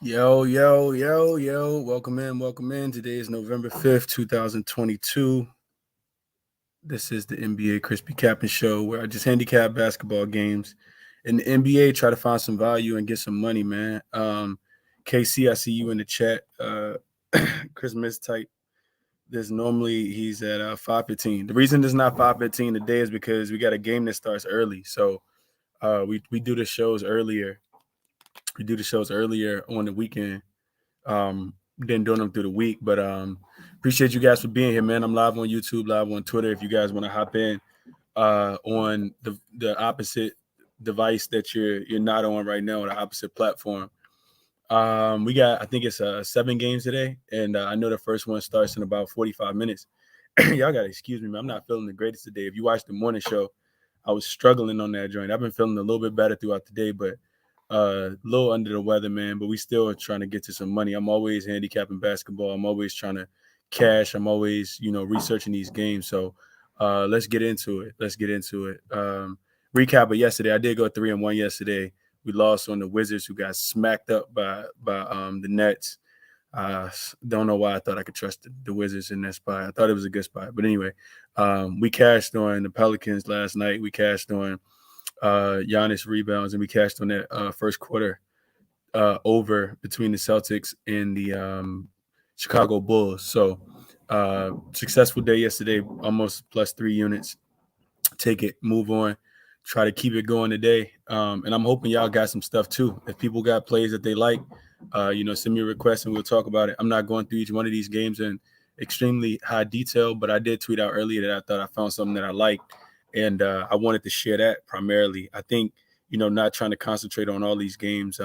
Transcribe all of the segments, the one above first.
Yo, yo, yo, yo. Welcome in, welcome in. Today is November 5th, 2022. This is the NBA ChrisBeCappinn show where I just handicap basketball games in the NBA, try to find some value and get some money, man. KC, I see you in the chat. Chris Mistype. There's normally he's at 5:15. The reason it's not 5:15 today is because we got a game that starts early. So we do the shows earlier. We do the shows earlier on the weekend. Been doing them through the week, but appreciate you guys for being here, man. I'm live on YouTube, live on Twitter. If you guys want to hop in on the opposite device that you're not on right now, the opposite platform. We got, I think it's 7 games today, and I know the first one starts in about 45 minutes. Y'all gotta excuse me, man. I'm not feeling the greatest today. If you watched the morning show, I was struggling on that joint. I've been feeling a little bit better throughout the day, but a little under the weather, man. But we still are trying to get to some money. I'm always handicapping basketball. I'm always trying to cash. I'm always, researching these games. So let's get into it. Let's get into it. Recap of yesterday. I did go 3-1 yesterday. We lost on the Wizards, who got smacked up by the Nets. Don't know why I thought I could trust the Wizards in that spot. I thought it was a good spot. But anyway, we cashed on the Pelicans last night. We cashed on Giannis rebounds, and we cashed on that first quarter over between the Celtics and the Chicago Bulls. So successful day yesterday, almost plus 3 units. Take it, move on, try to keep it going today. And I'm hoping y'all got some stuff too. If people got plays that they like, send me a request and we'll talk about it. I'm not going through each one of these games in extremely high detail, but I did tweet out earlier that I thought I found something that I liked. And I wanted to share that primarily. I think, not trying to concentrate on all these games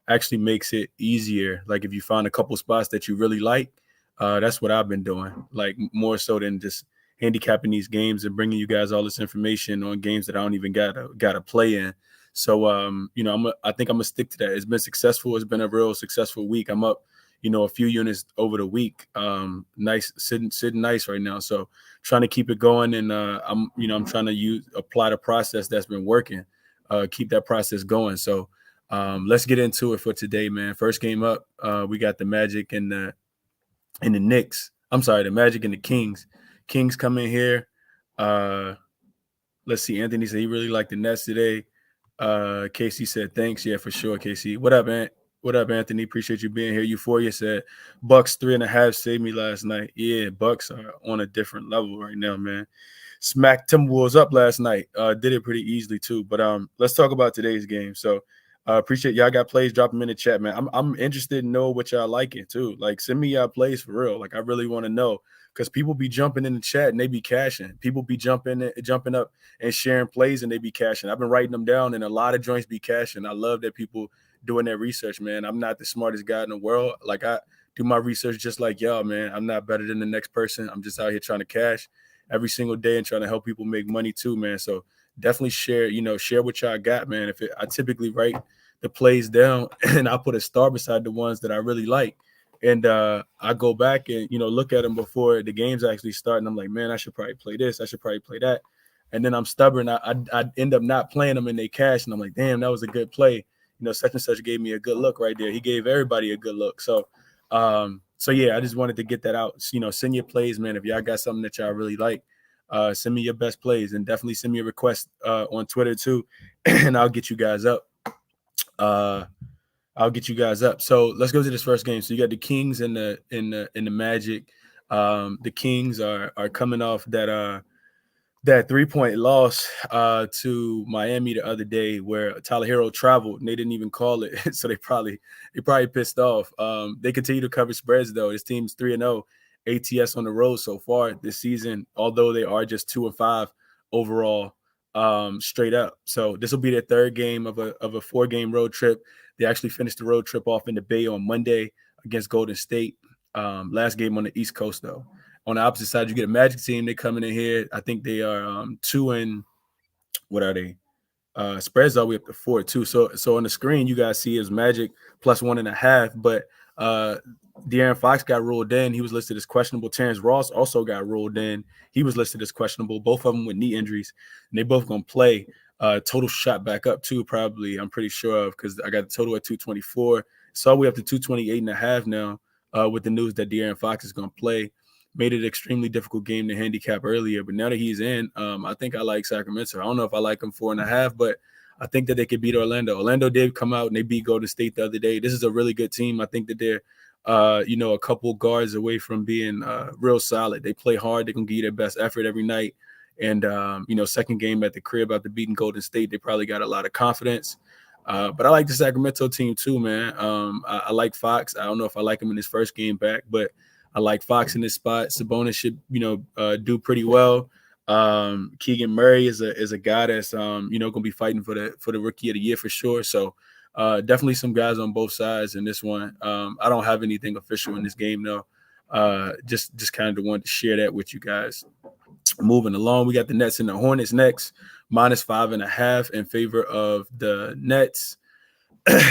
actually makes it easier. Like if you find a couple spots that you really like, that's what I've been doing, like more so than just handicapping these games and bringing you guys all this information on games that I don't even got to play in. So, I think I'm gonna stick to that. It's been successful. It's been a real successful week. I'm up, a few units over the week. Nice, sitting nice right now. So, trying to keep it going, and I'm trying to apply the process that's been working. Keep that process going. So, let's get into it for today, man. First game up, we got the Magic and the Knicks. I'm sorry, the Magic and the Kings. Kings come in here. Let's see. Anthony said he really liked the Nets today. Casey said thanks. Yeah, for sure, Casey. What up, Ant? What up, Anthony? Appreciate you being here. Euphoria said Bucks 3.5 saved me last night. Yeah, Bucks are on a different level right now, man. Smacked Timberwolves up last night. Did it pretty easily too. But let's talk about today's game. So appreciate y'all got plays. Drop them in the chat, man. I'm interested in know what y'all liking too. Like send me y'all plays for real. Like I really want to know because people be jumping in the chat and they be cashing. People be jumping up and sharing plays and they be cashing. I've been writing them down and a lot of joints be cashing. I love that people doing their research, man. I'm not the smartest guy in the world. Like I do my research just like y'all, man. I'm not better than the next person. I'm just out here trying to cash every single day and trying to help people make money too, man. So definitely share what y'all got, man. I typically write the plays down and I put a star beside the ones that I really like. And I go back and, look at them before the games actually start. And I'm like, man, I should probably play this. I should probably play that. And then I'm stubborn. I end up not playing them and they cash. And I'm like, damn, that was a good play. Such and such gave me a good look right there. He gave everybody a good look. So yeah, I just wanted to get that out. Send your plays, man. If y'all got something that y'all really like, send me your best plays and definitely send me a request on Twitter too. And I'll get you guys up. So let's go to this first game. So you got the Kings and the Magic. The Kings are coming off that 3-point loss to Miami the other day, where Tyler Hero traveled and they didn't even call it. So they probably pissed off. They continue to cover spreads though. This team's 3-0 ATS on the road so far this season, although they are just 2-5 overall. Straight up. So this will be their third game of a 4-game road trip. They actually finished the road trip off in the Bay on Monday against Golden State. Last game on the East Coast though. On the opposite side, you get a Magic team. They coming in here. I think they are 2 and what are they? Spreads all the way up to 4 too. So on the screen you guys see is Magic plus 1.5, but De'Aaron Fox got ruled in. He was listed as questionable. Terrence Ross also got ruled in. He was listed as questionable. Both of them with knee injuries, and they both gonna play. Total shot back up too, probably. I'm pretty sure of because I got the total at 224. It's all the way up to 228.5 now with the news that De'Aaron Fox is going to play. Made it an extremely difficult game to handicap earlier, but now that he's in, I think I like Sacramento. I don't know if I like them 4.5, but I think that they could beat Orlando. Orlando did come out and they beat Golden State the other day. This is a really good team. I think that they're, a couple guards away from being real solid. They play hard. They can give you their best effort every night. And, second game at the crib after beating Golden State, they probably got a lot of confidence. But I like the Sacramento team too, man. I like Fox. I don't know if I like him in his first game back, but I like Fox in this spot. Sabonis should, do pretty well. Keegan Murray is a guy that's going to be fighting for the Rookie of the Year for sure. So definitely some guys on both sides in this one. I don't have anything official in this game though. Just kind of wanted to share that with you guys. Moving along, we got the Nets and the Hornets next, -5.5 in favor of the Nets.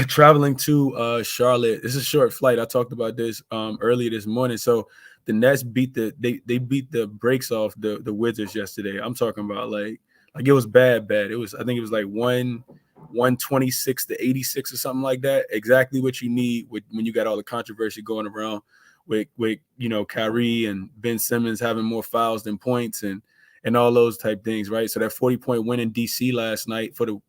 Traveling to Charlotte. This is a short flight. I talked about this earlier this morning. So the Nets beat they beat the brakes off the Wizards yesterday. I'm talking about like it was bad. It was, I think it was like 126 to 86 or something like that. Exactly what you need when you got all the controversy going around with Kyrie and Ben Simmons having more fouls than points and all those type things, right? So that 40-point win in DC last night for the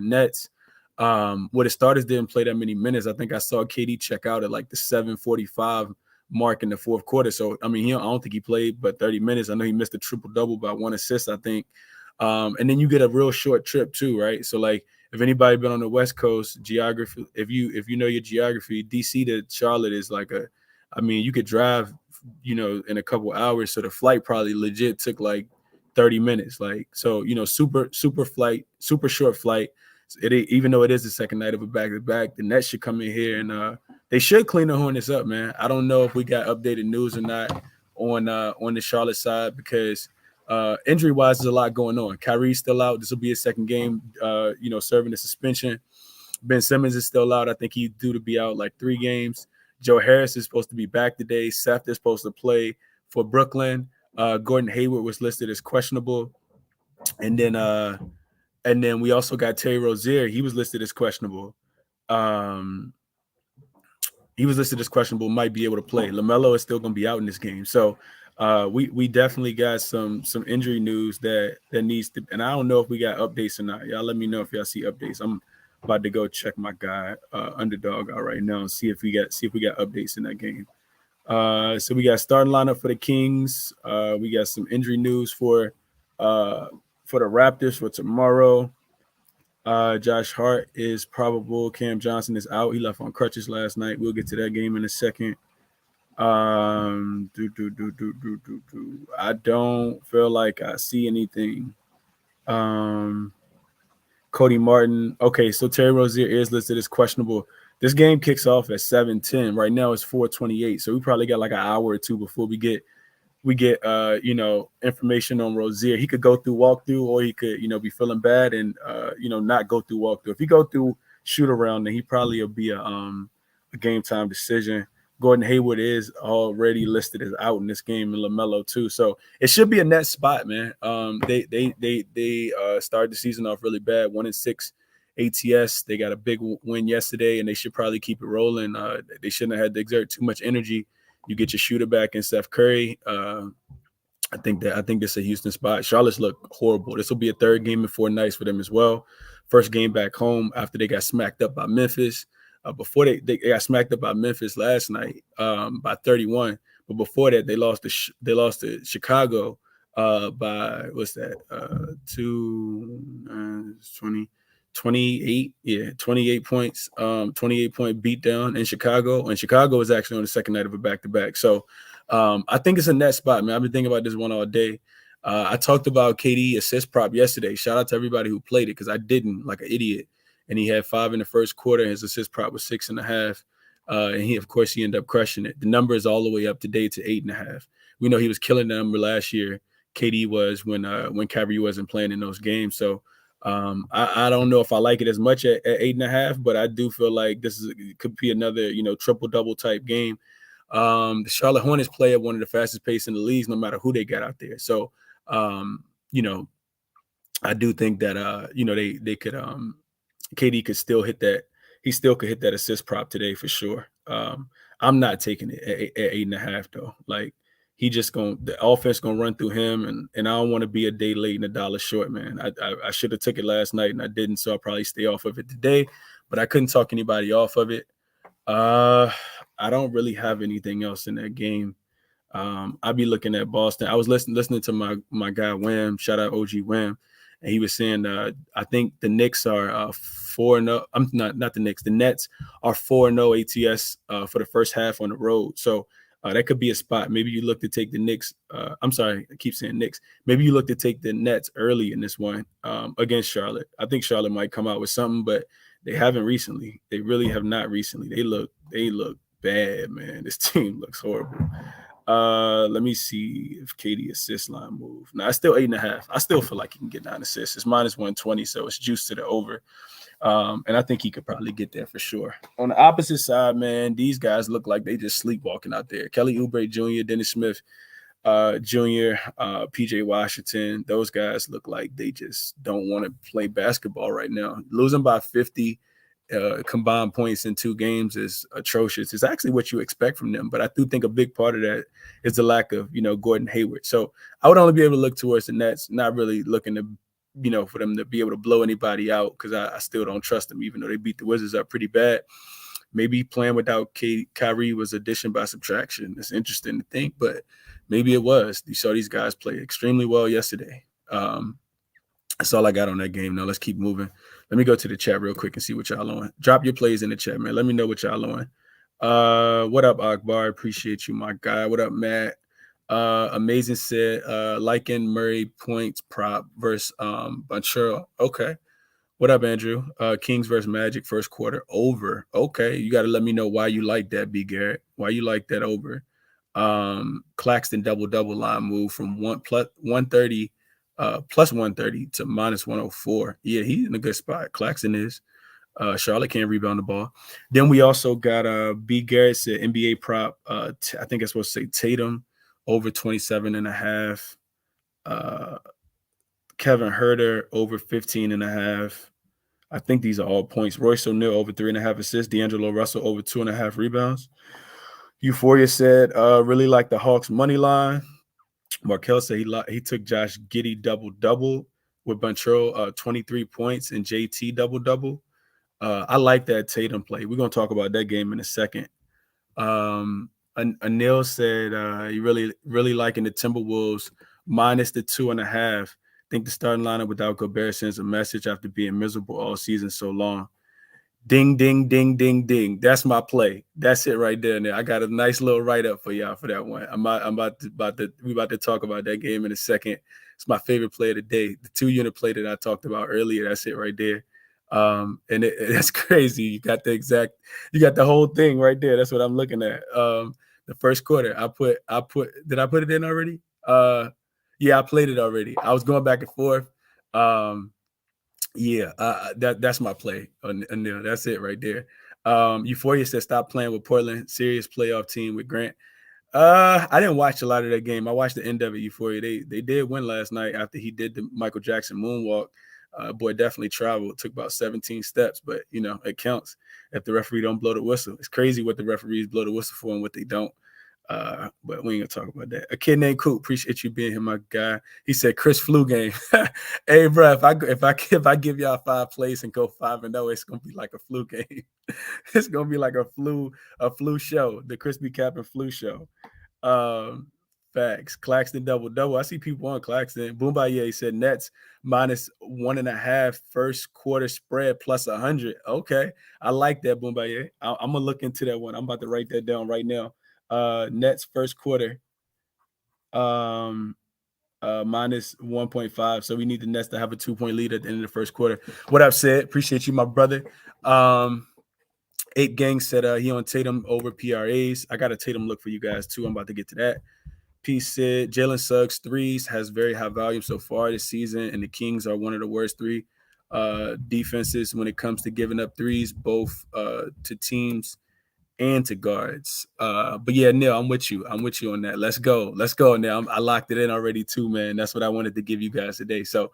Nets. The starters didn't play that many minutes. I think I saw KD check out at like the 7:45 mark in the fourth quarter. So I mean, I don't think he played but 30 minutes. I know he missed a triple-double by 1 assist, I think. And then you get a real short trip too, right? So like if anybody been on the West Coast, geography, if you know your geography, DC to Charlotte is like you could drive, in a couple hours. So the flight probably legit took like 30 minutes. Like, so, super short flight. Even though it is the second night of a back-to-back, the Nets should come in here and they should clean the Hornets up, man. I don't know if we got updated news or not on the Charlotte side because injury-wise, there's a lot going on. Kyrie's still out. This will be his second game, serving a suspension. Ben Simmons is still out. I think he's due to be out like 3 games. Joe Harris is supposed to be back today. Seth is supposed to play for Brooklyn. Gordon Hayward was listed as questionable. And then we also got Terry Rozier. He was listed as questionable. Might be able to play. LaMelo is still going to be out in this game. So we definitely got some injury news that needs to. And I don't know if we got updates or not. Y'all let me know if y'all see updates. I'm about to go check my guy Underdog out right now and see if we got updates in that game. So we got starting lineup for the Kings. We got some injury news for the Raptors for tomorrow. Josh Hart is probable. Cam Johnson is out. He left on crutches last night. We'll get to that game in a second. I don't feel like I see anything. Cody Martin. Okay, so Terry Rozier is listed as questionable. This game kicks off at 7:10. Right now it's 4:28. So we probably got like an hour or two before we get information on Rozier. He could go through walkthrough or he could, be feeling bad and not go through walkthrough. If he go through shoot around, then he probably will be a game time decision. Gordon Hayward is already listed as out in this game, and LaMelo too. So it should be a net spot, man. They started the season off really bad, 1-6 ATS. They got a big win yesterday, and they should probably keep it rolling. They shouldn't have had to exert too much energy. You get your shooter back in Steph Curry. I think this is a Houston spot. Charlotte's look horrible. This will be a third game in 4 nights for them as well. First game back home after they got smacked up by Memphis. Before they got smacked up by Memphis last night by 31. But before that, they lost to Chicago by what's that? 28 points, 28-point beatdown in Chicago. And Chicago is actually on the second night of a back-to-back. So I think it's a net spot, man. I've been thinking about this one all day. I talked about KD assist prop yesterday. Shout out to everybody who played it because I didn't, like an idiot. And he had 5 in the first quarter. His assist prop was 6.5. And he ended up crushing it. The number is all the way up to date to 8.5. We know he was killing the number last year. KD was when Kyrie wasn't playing in those games. So I don't know if I like it as much at 8.5, but I do feel like could be another, triple-double type game. The Charlotte Hornets play at one of the fastest pace in the leagues, no matter who they got out there. So, I do think that, they could, KD could still hit that he still could hit that assist prop today for sure. I'm not taking it at 8.5 though. Like the offense gonna run through him, and I don't want to be a day late and $1 short, man. I should have took it last night and I didn't, so I'll probably stay off of it today. But I couldn't talk anybody off of it. I don't really have anything else in that game. I'll be looking at Boston. I was listening to my guy Wham, shout out OG Wham, and he was saying I think the Knicks are 4-0. I'm not the Knicks. The Nets are 4-0 ATS for the first half on the road. So that could be a spot. Maybe you look to take the Knicks. I'm sorry, I keep saying Knicks. Maybe you look to take the Nets early in this one against Charlotte. I think Charlotte might come out with something, but they haven't recently. They really have not recently. They look bad, man. This team looks horrible. Let me see if KD assist line move. Now it's still 8.5. I still feel like he can get 9 assists. It's minus 120, so it's juiced to the over. And I think he could probably get there for sure. On the opposite side, man, these guys look like they just sleepwalking out there. Kelly Oubre Jr., Dennis Smith Jr., PJ Washington, those guys look like they just don't want to play basketball right now. Losing by 50 combined points in 2 games is atrocious. It's actually what you expect from them, but I do think a big part of that is the lack of, Gordon Hayward. So I would only be able to look towards the Nets, not really looking to, for them to be able to blow anybody out, because I still don't trust them, even though they beat the Wizards up pretty bad. Maybe playing without Kyrie was addition by subtraction. It's interesting to think, but maybe it was. You saw these guys play extremely well yesterday. That's all I got on that game. Now let's keep moving. Let me go to the chat real quick and see what y'all on. Drop your plays in the chat, man. Let me know what y'all on. What up, Akbar? Appreciate you, my guy. What up, Matt? Amazing said, liking Murray points prop versus Banchero. Okay. What up, Andrew? Kings versus Magic first quarter over. Okay. You got to let me know why you like that, B. Garrett. Why you like that over. Claxton double line move from 130 plus 130 to minus 104. Yeah, he's in a good spot. Claxton is. Charlotte can't rebound the ball. Then we also got B. Garrett said NBA prop. I think I'm supposed to say Tatum over 27.5. Kevin Huerter over 15.5. I think these are all points. Royce O'Neal over 3.5 assists. D'Angelo Russell over 2.5 rebounds. Euphoria said, really like the Hawks money line. Markel said he took Josh Giddey double with Banchero 23 points and JT double. I like that Tatum play. We're gonna talk about that game in a second. Anil said he really liking the Timberwolves minus the 2.5. Think the starting lineup without Gobert sends a message after being miserable all season so long. Ding, ding, ding, ding, ding. That's my play. That's it right there. Now I got a nice little write-up for y'all for that one. We about to talk about that game in a second. It's my favorite play of the day. The 2-unit play that I talked about earlier. That's it right there. And that's crazy. You got the whole thing right there. That's what I'm looking at. The first quarter, did I put it in already? Yeah, I played it already. I was going back and forth. Yeah, that's my play. That's it right there. Euphoria said stop playing with Portland. Serious playoff team with Grant. I didn't watch a lot of that game. I watched the end of it. Euphoria. They did win last night after he did the Michael Jackson moonwalk. Boy definitely traveled. It took about 17 steps, but it counts if the referee don't blow the whistle. It's crazy what the referees blow the whistle for and what they don't. But we ain't gonna talk about that. A kid named Coop, appreciate you being here, my guy. He said Chris flu game. Hey, bro, if I give y'all 5 plays and go 5-0, it's gonna be like a flu game. It's gonna be like a flu show, the ChrisBeCappinn flu show. Facts. Claxton double. I see people on Claxton. Boombaye said Nets minus 1.5 first quarter spread plus 100. Okay, I like that, Boombaye. I'm gonna look into that one. I'm about to write that down right now. Nets first quarter minus 1.5. So we need the Nets to have a 2-point lead at the end of the first quarter. What up, Sid? Appreciate you, my brother. 8 Gang said he on Tatum over PRAs. I got a Tatum look for you guys too. I'm about to get to that. P said Jalen Suggs threes has very high volume so far this season, and the Kings are one of the worst 3 defenses when it comes to giving up threes, both to teams and to guards. But yeah, Neil, I'm with you on that. Let's go now. I locked it in already too, man. That's what I wanted to give you guys today. So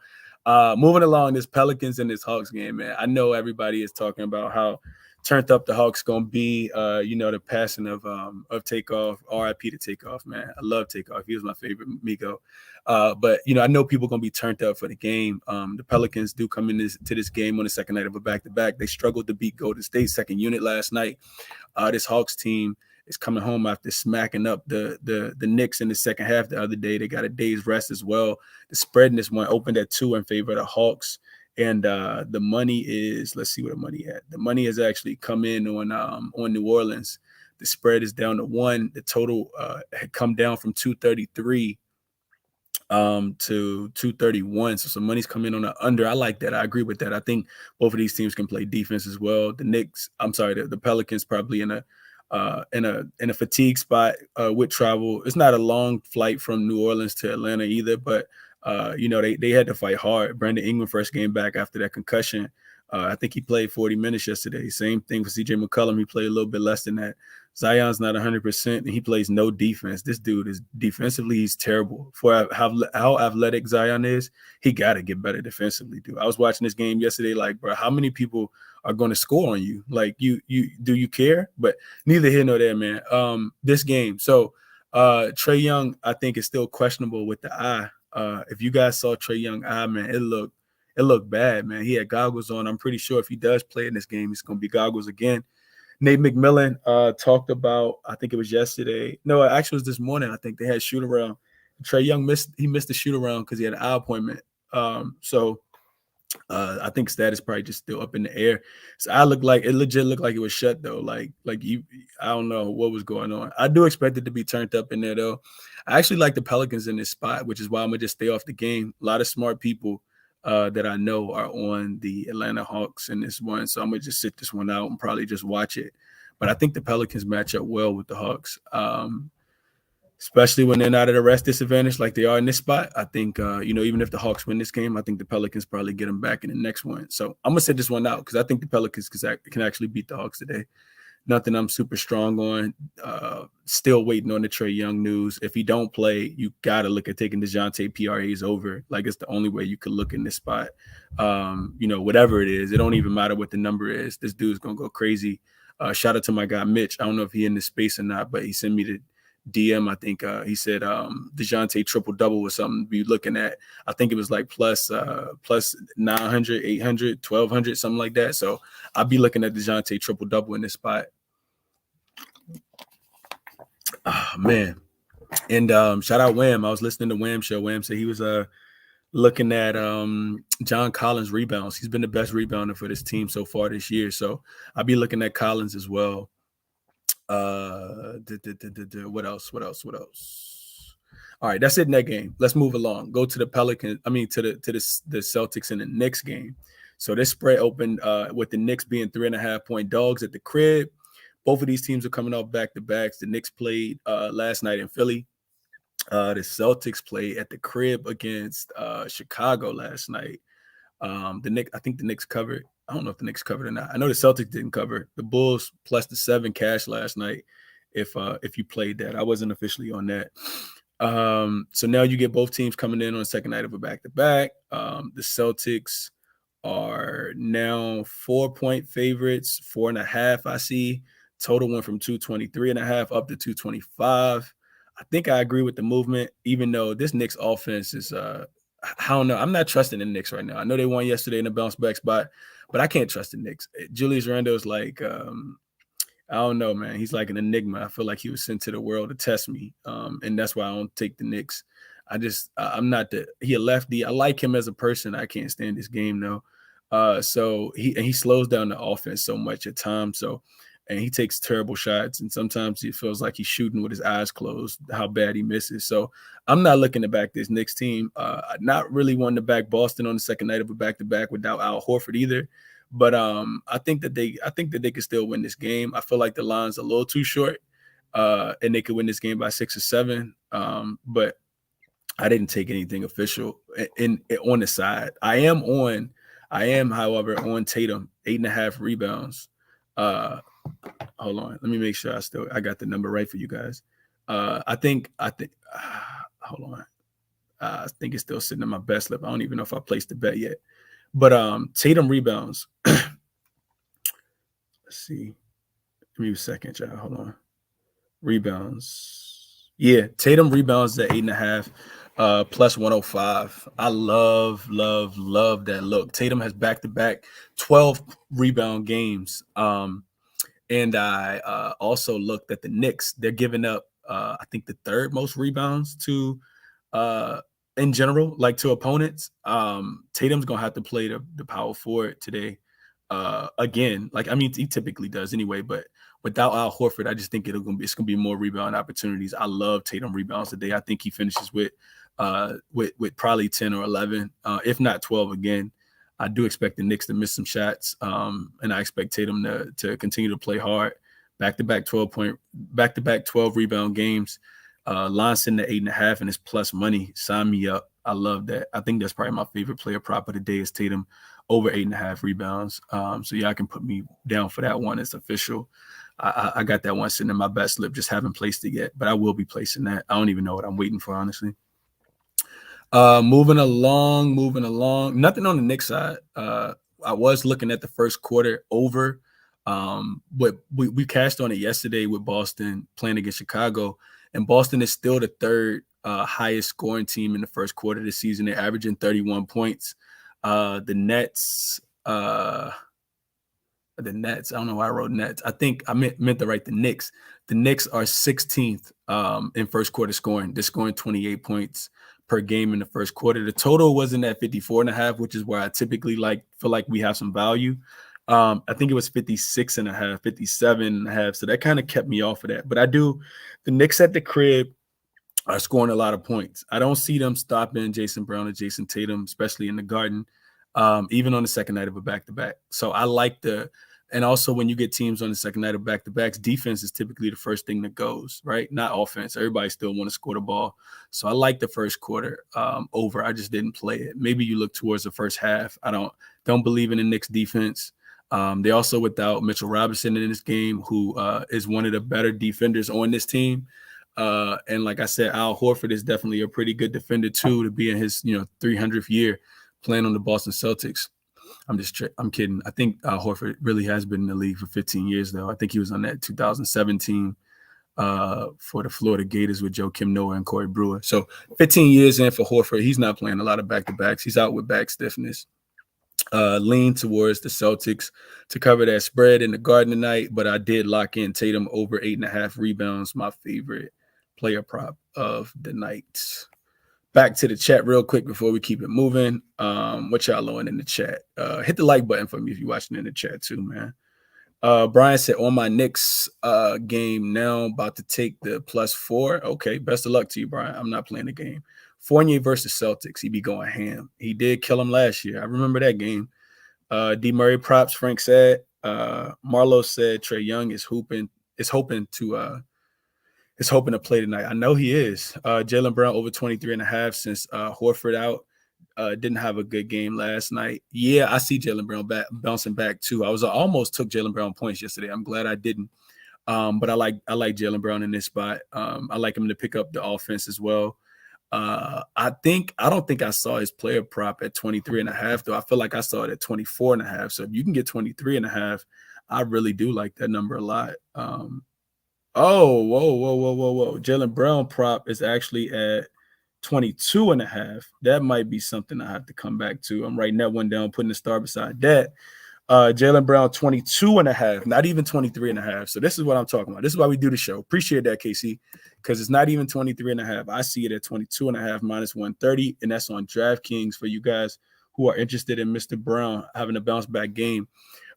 moving along, this Pelicans and this Hawks game, man. I know everybody is talking about how turned up the Hawks gonna be. The passing of Takeoff. RIP to Takeoff, man. I love Takeoff. He was my favorite Miko. But I know people gonna be turned up for the game. The Pelicans do come to this game on the second night of a back-to-back. They struggled to beat Golden State's second unit last night. This Hawks team is coming home after smacking up the Knicks in the second half the other day. They got a day's rest as well. The spread in this one opened at 2 in favor of the Hawks. And the money is, let's see what the money at. The money has actually come in on New Orleans. The spread is down to 1. The total had come down from 233 to 231. So some money's coming on the under. I like that. I agree with that. I think both of these teams can play defense as well. The Pelicans probably in a fatigue spot with travel. It's not a long flight from New Orleans to Atlanta either, but they had to fight hard. Brandon Ingram first game back after that concussion. I think he played 40 minutes yesterday. Same thing for CJ McCollum. He played a little bit less than that. Zion's not 100%, and he plays no defense. This dude is defensively, he's terrible. For how athletic Zion is, he got to get better defensively, dude. I was watching this game yesterday, like, bro, how many people are going to score on you? Like, do you care? But neither here nor there, man. This game. So Trae Young, I think, is still questionable with the eye. If you guys saw Trae Young eye, man, it looked bad, man. He had goggles on. I'm pretty sure if he does play in this game, he's going to be goggles again. Nate McMillan talked about, I think it was yesterday. No, actually it was this morning. I think they had shoot around. Trae Young missed the shoot around because he had an eye appointment. I think status probably just still up in the air. So it legit looked like it was shut though. I don't know what was going on. I do expect it to be turned up in there though. I actually like the Pelicans in this spot, which is why I'm gonna just stay off the game. A lot of smart people that I know are on the Atlanta Hawks in this one. So I'm going to just sit this one out and probably just watch it. But I think the Pelicans match up well with the Hawks, especially when they're not at a rest disadvantage like they are in this spot. I think, even if the Hawks win this game, I think the Pelicans probably get them back in the next one. So I'm going to sit this one out because I think the Pelicans can actually beat the Hawks today. Nothing I'm super strong on. Still waiting on the Trae Young news. If he don't play, you got to look at taking DeJounte PRAs over. Like, it's the only way you could look in this spot. Whatever it is, it don't even matter what the number is. This dude's going to go crazy. Shout out to my guy, Mitch. I don't know if he in this space or not, but he sent me the DM. I think he said DeJounte triple-double was something to be looking at. I think it was like plus 900, 800, 1,200, something like that. So I'll be looking at DeJounte triple-double in this spot. Oh, man. And shout out Wham. I was listening to Wham show. Wham said he was looking at John Collins' rebounds. He's been the best rebounder for this team so far this year. So I'll be looking at Collins as well. What else? All right, that's it in that game. Let's move along. Go to the Pelicans. I mean, to the Celtics and the Knicks game. So this spread opened with the Knicks being 3.5-point dogs at the crib. Both of these teams are coming off back-to-backs. The Knicks played last night in Philly. The Celtics played at the crib against Chicago last night. I think the Knicks covered. I don't know if the Knicks covered or not. I know the Celtics didn't cover. The Bulls plus the 7 cash last night. If you played that, I wasn't officially on that. So now you get both teams coming in on the second night of a back-to-back. The Celtics are now 4-point favorites, 4.5. I see total went from 223.5 up to 225. I think I agree with the movement, even though this Knicks offense is I don't know. I'm not trusting the Knicks right now. I know they won yesterday in a bounce back spot, but I can't trust the Knicks. Julius Randle is like, I don't know, man. He's like an enigma. I feel like he was sent to the world to test me, and that's why I don't take the Knicks. I'm not he a lefty. I like him as a person. I can't stand this game though. So he slows down the offense so much at times. So. And he takes terrible shots, and sometimes it feels like he's shooting with his eyes closed, how bad he misses. So I'm not looking to back this Knicks team. Not really wanting to back Boston on the second night of a back-to-back without Al Horford either. But I think that they can still win this game. I feel like the line's a little too short, and they could win this game by 6 or 7. But I didn't take anything official on the side. I am, however, on Tatum, 8.5 rebounds. Hold on. Let me make sure I got the number right for you guys. I think hold on. I think it's still sitting in my best slip. I don't even know if I placed the bet yet. But Tatum rebounds. Let's Let's see. Give me a second, y'all. Hold on. Rebounds. Yeah, Tatum rebounds at 8.5, plus 105. I love that look. Tatum has back-to-back 12 rebound games. And I also looked at the Knicks. They're giving up, I think, the third most rebounds to in general, like to opponents. Tatum's gonna have to play the power forward today. Again, like I mean, he typically does anyway, but without Al Horford, I just think it's gonna be more rebound opportunities. I love Tatum rebounds today. I think he finishes with probably 10 or 11, if not 12 again. I do expect the Knicks to miss some shots, and I expect Tatum to continue to play hard. Back-to-back 12 rebound games. Line sitting at 8.5 and it's plus money. Sign me up. I love that. I think that's probably my favorite player prop of the day is Tatum over 8.5 rebounds. So yeah, I can put me down for that one. It's official. I got that one sitting in my bet slip. Just haven't placed it yet, but I will be placing that. I don't even know what I'm waiting for, honestly. Moving along. Nothing on the Knicks side. I was looking at the first quarter over. But we cashed on it yesterday with Boston playing against Chicago, and Boston is still the third highest scoring team in the first quarter this season. They're averaging 31 points. The Nets, I don't know why I wrote Nets. I think I meant to write the Knicks. The Knicks are 16th in first quarter scoring. They're scoring 28 points per game in the first quarter. The total wasn't at 54.5, which is where I typically feel like we have some value. I think it was 56.5, 57.5. So that kind of kept me off of that. But the Knicks at the crib are scoring a lot of points. I don't see them stopping Jason Brown or Jason Tatum, especially in the Garden, even on the second night of a back-to-back. So I like and also when you get teams on the second night of back-to-backs, defense is typically the first thing that goes, right? Not offense. Everybody still want to score the ball. So I like the first quarter over. I just didn't play it. Maybe you look towards the first half. I don't believe in the Knicks defense. They also without Mitchell Robinson in this game, who is one of the better defenders on this team. And like I said, Al Horford is definitely a pretty good defender too, to be in his 300th year playing on the Boston Celtics. I'm kidding. I think Al Horford really has been in the league for 15 years though. I think he was on that 2017 for the Florida Gators with Joakim Noah and Corey Brewer. So 15 years in for Horford. He's not playing a lot of back-to-backs. He's out with back stiffness. Lean towards the Celtics to cover that spread in the Garden tonight, but I did lock in Tatum over 8.5 rebounds, my favorite player prop of the night. Back to the chat real quick before we keep it moving. What y'all doing in the chat? Hit the like button for me if you're watching in the chat too, man. Brian said on my Knicks game now, about to take the +4. Okay, best of luck to you, Brian. I'm not playing the game. Fournier versus Celtics. He be going ham. He did kill him last year. I remember that game. D. Murray props, Frank said. Marlo said Trae Young is hoping to play tonight. I know he is. Jaylen Brown over 23.5 since Horford out. Didn't have a good game last night. Yeah, I see Jaylen Brown bouncing back too. I almost took Jaylen Brown points yesterday. I'm glad I didn't. But I like Jaylen Brown in this spot. I like him to pick up the offense as well. I don't think I saw his player prop at 23.5 though. I feel like I saw it at 24.5. So if you can get 23.5, I really do like that number a lot. Whoa. Jaylen Brown prop is actually at 22.5. That might be something I have to come back to. I'm writing that one down, putting a star beside that. Jaylen Brown 22.5, not even 23.5. So this is what I'm talking about. This is why we do the show. Appreciate that, Casey, because it's not even 23.5. I see it at 22.5 minus 130, and that's on DraftKings for you guys who are interested in Mr. Brown having a bounce back game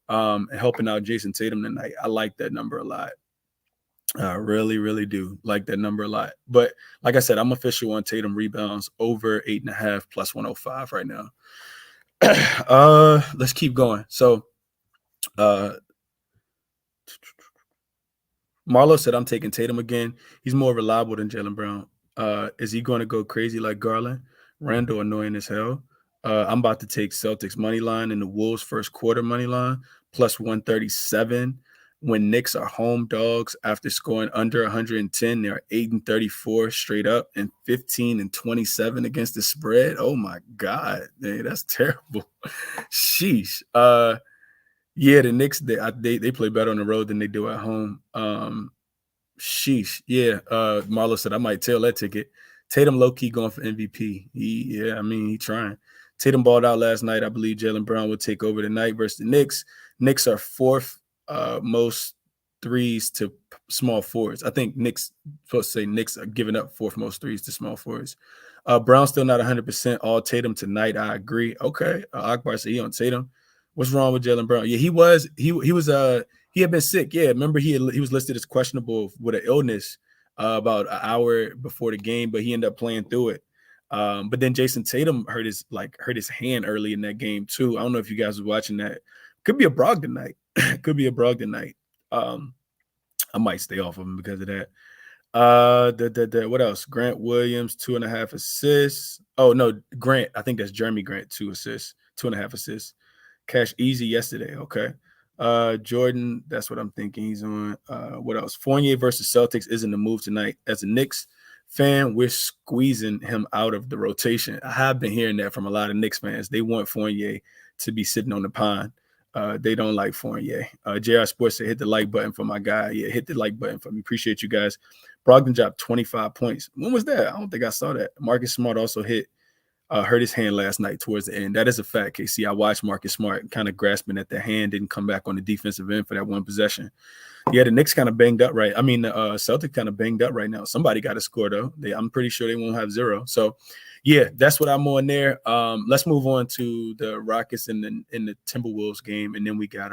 and helping out Jason Tatum tonight. I like that number a lot. I really, really do like that number a lot. But like I said, I'm official on Tatum rebounds over 8.5 plus 105 right now. Let's keep going. So Marlo said I'm taking Tatum again. He's more reliable than Jaylen Brown. Is he going to go crazy like Garland? Randall annoying as hell. I'm about to take Celtics money line and the Wolves first quarter money line plus 137. When Knicks are home dogs after scoring under 110, they're 8-34 straight up and 15-27 against the spread. Oh my God, man, that's terrible. Sheesh. Yeah, the Knicks they play better on the road than they do at home. Sheesh. Yeah. Marlo said I might tail that ticket. Tatum low key going for MVP. He trying. Tatum balled out last night. I believe Jaylen Brown will take over tonight versus the Knicks. Knicks are fourth most threes to small forwards. I think Knicks supposed to say Knicks are giving up fourth most threes to small forwards. Brown still not 100%. All Tatum tonight. I agree. Okay. Akbar said he on Tatum. What's wrong with Jaylen Brown? Yeah, he was he had been sick. Yeah, remember he was listed as questionable with an illness about an hour before the game, but he ended up playing through it. But then Jason Tatum hurt his hand early in that game too. I don't know if you guys were watching that. Could be a Brogdon night. Could be a Brogdon night. I might stay off of him because of that. What else? Grant Williams, 2.5 assists. Oh no, Grant. I think that's Jeremy Grant, 2 assists, 2.5 assists. Cash easy yesterday. Okay. Jordan, that's what I'm thinking he's on. What else? Fournier versus Celtics isn't the move tonight. As a Knicks fan, we're squeezing him out of the rotation. I have been hearing that from a lot of Knicks fans. They want Fournier to be sitting on the pond. They don't like Fournier. JR Sports said hit the like button for my guy. Yeah, hit the like button for me. Appreciate you guys. Brogdon dropped 25 points. When was that? I don't think I saw that. Marcus Smart also hurt his hand last night towards the end. That is a fact, KC. I watched Marcus Smart kind of grasping at the hand, didn't come back on the defensive end for that one possession. Yeah, the Knicks kind of banged up right. I mean, the Celtics kind of banged up right now. Somebody got to score, though. I'm pretty sure they won't have 0. So, yeah, that's what I'm on there. Let's move on to the Rockets and the Timberwolves game, and then we got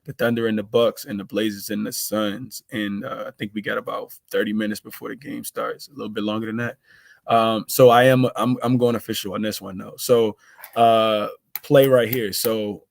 the Thunder and the Bucks and the Blazers and the Suns. And I think we got about 30 minutes before the game starts, a little bit longer than that. So I'm going official on this one though. So play right here. So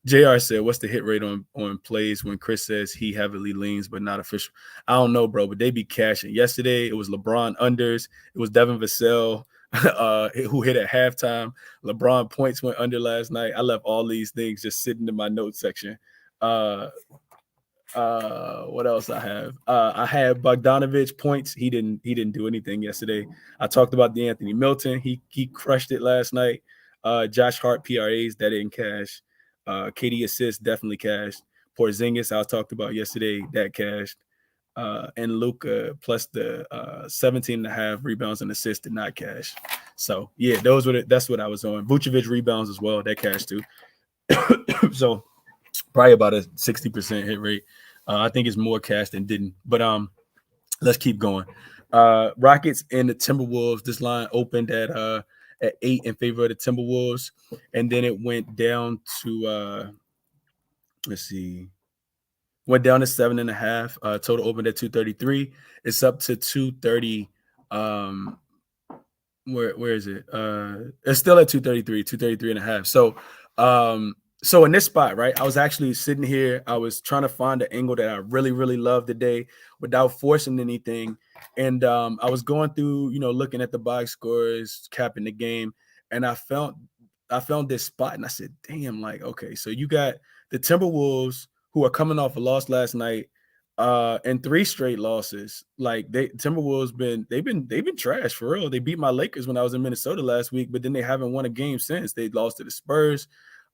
JR said, what's the hit rate on plays when Chris says he heavily leans but not official? I don't know, bro, but they be cashing. Yesterday it was LeBron unders. It was Devin Vassell who hit at halftime. LeBron points went under last night. I left all these things just sitting in my notes section. What else I have? I had Bogdanovich points. He didn't do anything yesterday. I talked about DeAnthony Milton. He crushed it last night. Josh Hart PRAs that didn't cash. KD assists definitely cashed. Porzingis I talked about yesterday that cashed. And Luka plus the 17.5 rebounds and assists did not cash. So yeah, that's what I was on. Vucevic rebounds as well, that cashed too. So probably about a 60% hit rate. I think it's more cash than didn't. But let's keep going. Rockets and the Timberwolves. This line opened at 8 in favor of the Timberwolves, and then it went down to went down to 7.5. Total opened at 233. It's up to 230. Where is it? It's still at 233, 233.5. So in this spot, right, I was actually sitting here. I was trying to find an angle that I really, really loved today without forcing anything. And I was going through, looking at the box scores, capping the game, and I found this spot, and I said, damn, like, okay, so you got the Timberwolves who are coming off a loss last night, and 3 straight losses. Like Timberwolves they've been trash for real. They beat my Lakers when I was in Minnesota last week, but then they haven't won a game since. They lost to the Spurs.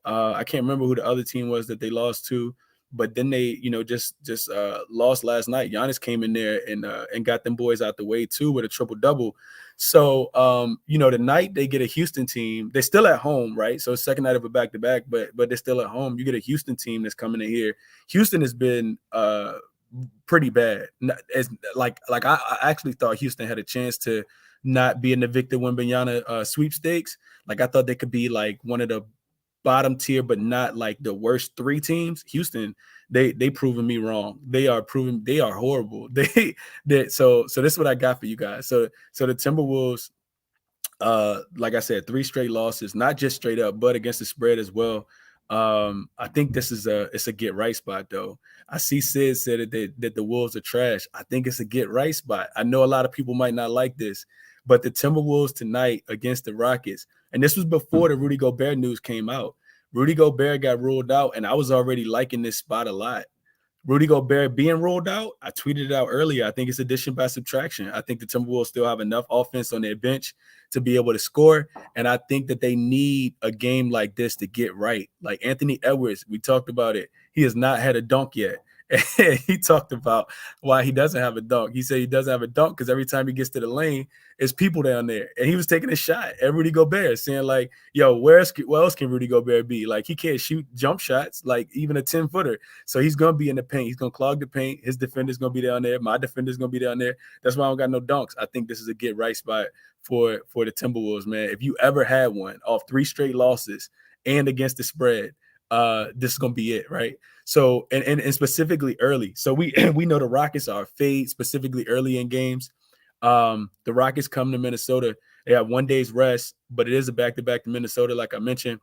I can't remember who the other team was that they lost to, but then they, just lost last night. Giannis came in there and got them boys out the way too with a triple-double. So, the night they get a Houston team, they're still at home, right? So second night of a back-to-back, but they're still at home. You get a Houston team that's coming in here. Houston has been pretty bad. I actually thought Houston had a chance to not be in the Victor Wembanyama sweepstakes. Like I thought they could be like one of the bottom tier, but not like the worst 3 teams. Houston, they proven me wrong. They are horrible. So this is what I got for you guys. So the Timberwolves, like I said, 3 straight losses, not just straight up, but against the spread as well. I think this is it's a get right spot though. I see Sid said that the Wolves are trash. I think it's a get right spot. I know a lot of people might not like this, but the Timberwolves tonight against the Rockets, and this was before the Rudy Gobert news came out. Rudy Gobert got ruled out, and I was already liking this spot a lot. Rudy Gobert being ruled out, I tweeted it out earlier. I think it's addition by subtraction. I think the Timberwolves still have enough offense on their bench to be able to score. And I think that they need a game like this to get right. Like Anthony Edwards, we talked about it. He has not had a dunk yet. He talked about why he doesn't have a dunk. He said he doesn't have a dunk because every time he gets to the lane, it's people down there. And he was taking a shot at Rudy Gobert, saying like, yo, where else can Rudy Gobert be? Like, he can't shoot jump shots, like even a 10-footer. So he's going to be in the paint. He's going to clog the paint. His defender's going to be down there. My defender's going to be down there. That's why I don't got no dunks. I think this is a get right spot for the Timberwolves, man. If you ever had one off 3 straight losses and against the spread, this is going to be it, right? So, and specifically early. So we know the Rockets are fade specifically early in games. The Rockets come to Minnesota. They have 1 day's rest, but it is a back-to-back to Minnesota, like I mentioned.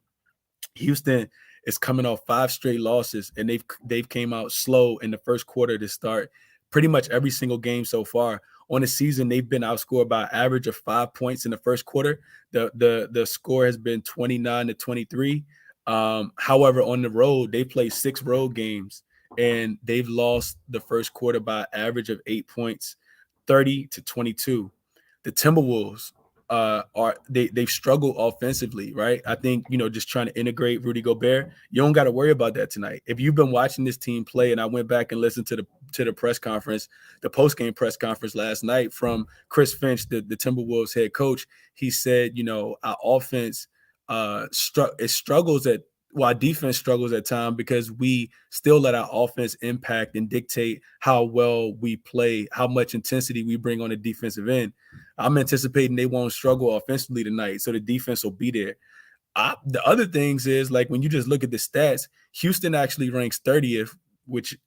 Houston is coming off 5 straight losses, and they've came out slow in the first quarter to start pretty much every single game so far. On the season, they've been outscored by an average of 5 points in the first quarter. The score has been 29-23. However, on the road, they play 6 road games, and they've lost the first quarter by an average of 8 points, 30-22. The Timberwolves they've struggled offensively, right? I think, just trying to integrate Rudy Gobert, you don't got to worry about that tonight. If you've been watching this team play, and I went back and listened to the press conference, the post-game press conference last night from Chris Finch, the Timberwolves head coach, he said, our offense struggles at our defense struggles at times because we still let our offense impact and dictate how well we play, how much intensity we bring on the defensive end. I'm anticipating they won't struggle offensively tonight, so the defense will be there. The other things is, like, when you just look at the stats, Houston actually ranks 30th, which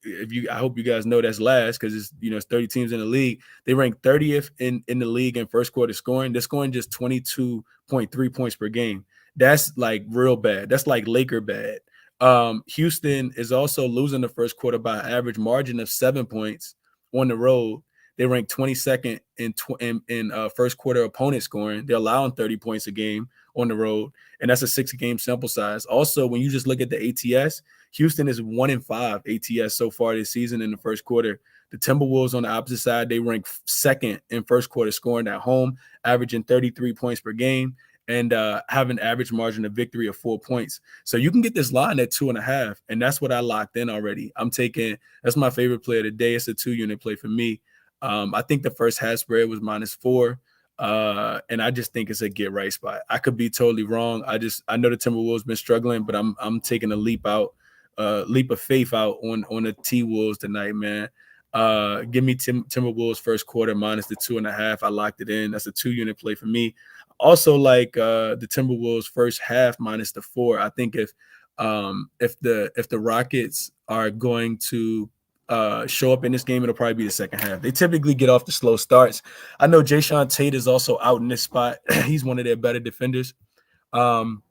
I hope you guys know that's last because it's 30 teams in the league. They rank 30th in the league in first quarter scoring. They're scoring just 22.3 points per game. That's like real bad. That's like Laker bad. Houston is also losing the first quarter by an average margin of 7 points on the road. They rank 22nd in first quarter opponent scoring. They're allowing 30 points a game on the road, and that's a 6-game sample size. Also, when you just look at the ATS, Houston is 1-5 ATS so far this season in the first quarter. The Timberwolves on the opposite side, they rank 2nd in first quarter scoring at home, averaging 33 points per game, and have an average margin of victory of 4 points. So you can get this line at 2.5, and that's what I locked in already. That's my favorite play of the day. It's a 2-unit play for me. I think the first half spread was -4, and I just think it's a get right spot. I could be totally wrong. I know the Timberwolves been struggling, but I'm taking a leap of faith out on the T-Wolves tonight, man. Give me Timberwolves first quarter minus the 2.5. I locked it in. That's a 2-unit play for me. Also, like the Timberwolves first half minus the 4. I think if the Rockets are going to show up in this game, it'll probably be the second half. They typically get off the slow starts. I know Jayshawn Tate is also out in this spot. He's one of their better defenders. And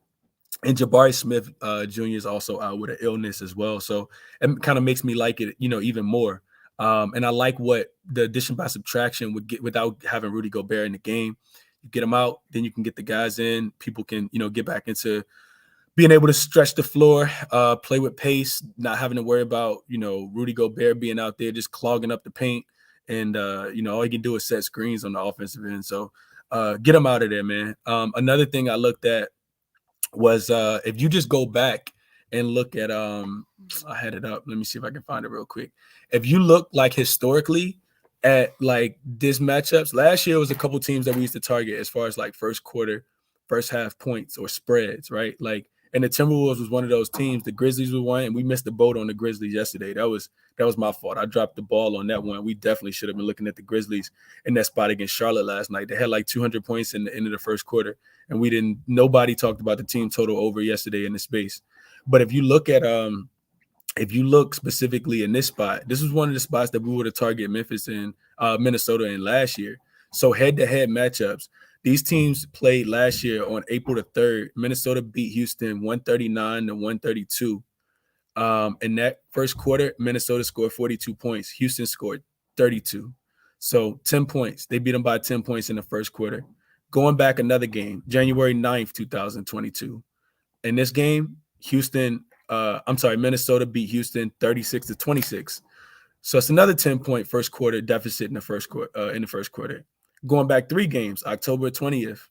Jabari Smith Jr. is also out with an illness as well. So it kind of makes me like it, even more. And I like what the addition by subtraction would get without having Rudy Gobert in the game. You get them out, then you can get the guys in. People can, get back into being able to stretch the floor, play with pace, not having to worry about, Rudy Gobert being out there just clogging up the paint. And, all you can do is set screens on the offensive end. So get them out of there, man. Another thing I looked at was if you just go back and look at I had it up. Let me see if I can find it real quick. If you look like historically at like this matchups, last year was a couple teams that we used to target as far as like first quarter, first half points or spreads, right? Like, and the Timberwolves was one of those teams. The Grizzlies were one, and we missed the boat on the Grizzlies yesterday. That was my fault. I dropped the ball on that one. We definitely should have been looking at the Grizzlies in that spot against Charlotte last night. They had like 200 points in the end of the first quarter, and nobody talked about the team total over yesterday in the space. But if you look specifically in this spot, this was one of the spots that we would have targeted Memphis and Minnesota in last year. So head-to-head matchups. These teams played last year on April the 3rd. Minnesota beat Houston 139-132. In that first quarter, Minnesota scored 42 points. Houston scored 32. So 10 points. They beat them by 10 points in the first quarter. Going back another game, January 9th, 2022. In this game, Minnesota beat Houston 36-26. So it's another 10-point first quarter deficit in the first quarter. Going back 3 games, October 20th.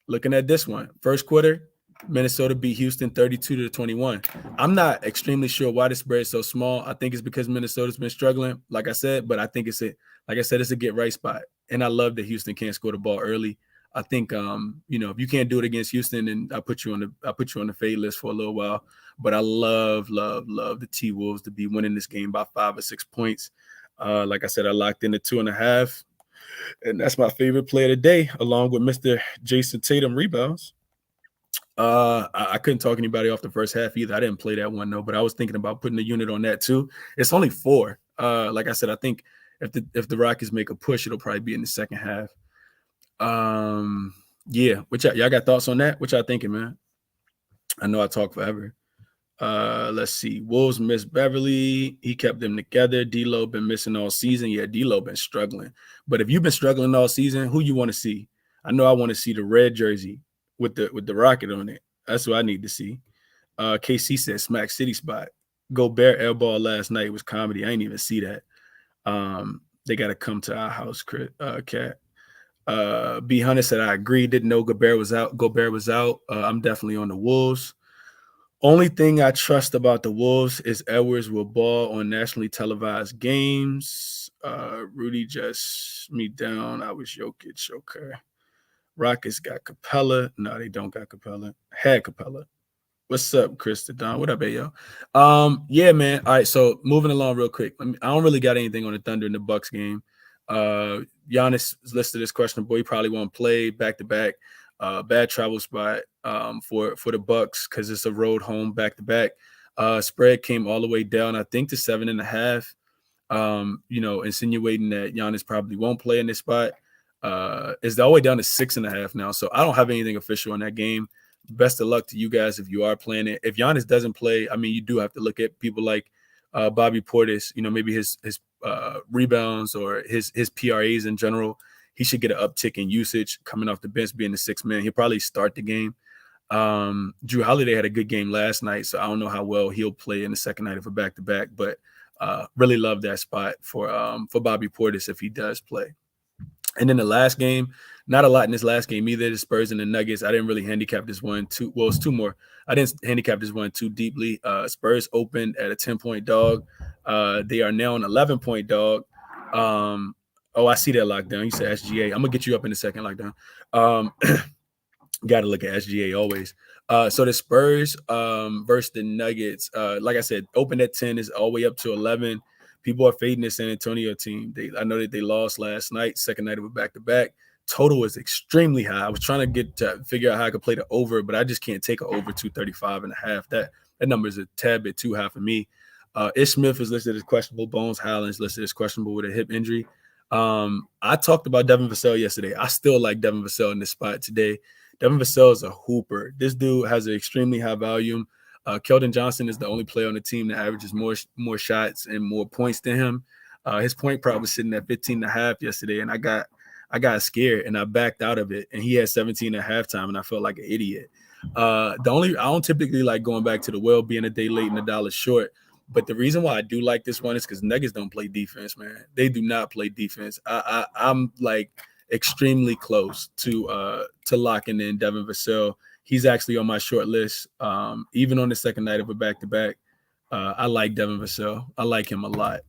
Looking at this one, first quarter, Minnesota beat Houston 32-21. I'm not extremely sure why the spread is so small. I think it's because Minnesota's been struggling, like I said, but I think it's a get right spot. And I love that Houston can't score the ball early. I think if you can't do it against Houston, then I put you on the fade list for a little while. But I love the T-Wolves to be winning this game by 5 or 6 points. Like I said, I locked in the 2.5. And that's my favorite play of the day, along with Mr. Jason Tatum rebounds. I couldn't talk anybody off the first half either. I didn't play that one though, but I was thinking about putting a unit on that too. It's only 4. Like I said, I think if the Rockets make a push, it'll probably be in the second half. Yeah. Y'all got thoughts on that? What y'all thinking, man? I know I talk forever. Let's see. Wolves missed Beverly. He kept them together. D-Lo been missing all season. Yeah, D-Lo been struggling. But if you've been struggling all season, who you want to see? I know I want to see the red jersey with the rocket on it. That's what I need to see. KC said Smack City spot. Gobert airball last night was comedy. I didn't even see that. They got to come to our house, Cat. B. Hunter said, I agree. Didn't know Gobert was out. I'm definitely on the Wolves. Only thing I trust about the Wolves is Edwards will ball on nationally televised games. Rudy just me down. I was Jokic. Okay. Rockets got Capella. No, they don't got Capella. Had Capella. What's up, Chris the Don? What up, yo? Yeah, man. All right, so moving along real quick. I don't really got anything on the Thunder and the Bucks game. Giannis is listed as questionable. He probably won't play back-to-back. Bad travel spot for the Bucks because it's a road home back-to-back. Spread came all the way down, I think, to 7.5. Insinuating that Giannis probably won't play in this spot. It's all the way down to 6.5 now. So I don't have anything official on that game. Best of luck to you guys if you are playing it. If Giannis doesn't play, I mean, you do have to look at people like Bobby Portis, maybe his rebounds or his PRAs in general. He should get an uptick in usage coming off the bench, being the 6th man. He'll probably start the game. Drew Holiday had a good game last night, so I don't know how well he'll play in the second night of a back-to-back, but really love that spot for Bobby Portis if he does play. And then the last game, not a lot in this last game either. The Spurs and the Nuggets. I didn't really handicap this one too. Well, it's 2 more. I didn't handicap this one too deeply. Spurs opened at a 10-point dog. They are now an 11-point dog. I see that lockdown. You said SGA. I'm gonna get you up in a second, lockdown. Got to look at SGA always. So the Spurs versus the Nuggets. Like I said, opened at 10 is all the way up to 11. People are fading the San Antonio team. I know that they lost last night, second night of a back-to-back. Total was extremely high. I was trying to figure out how I could play the over, but I just can't take an over 235.5. That number is a tad bit too high for me. Ish Smith is listed as questionable. Bones Highlands listed as questionable with a hip injury. I talked about Devin Vassell yesterday. I still like Devin Vassell in this spot today. Devin Vassell is a hooper. This dude has an extremely high volume. Keldon Johnson is the only player on the team that averages more shots and more points than him. His point prop was sitting at 15.5 yesterday, and I got scared and I backed out of it. And he had 17 at halftime, and I felt like an idiot. I don't typically like going back to the well, being a day late and $1 short. But the reason why I do like this one is because Nuggets don't play defense, man. They do not play defense. I'm like extremely close to locking in Devin Vassell. He's actually on my short list, even on the second night of a back-to-back. I like Devin Vassell. I like him a lot.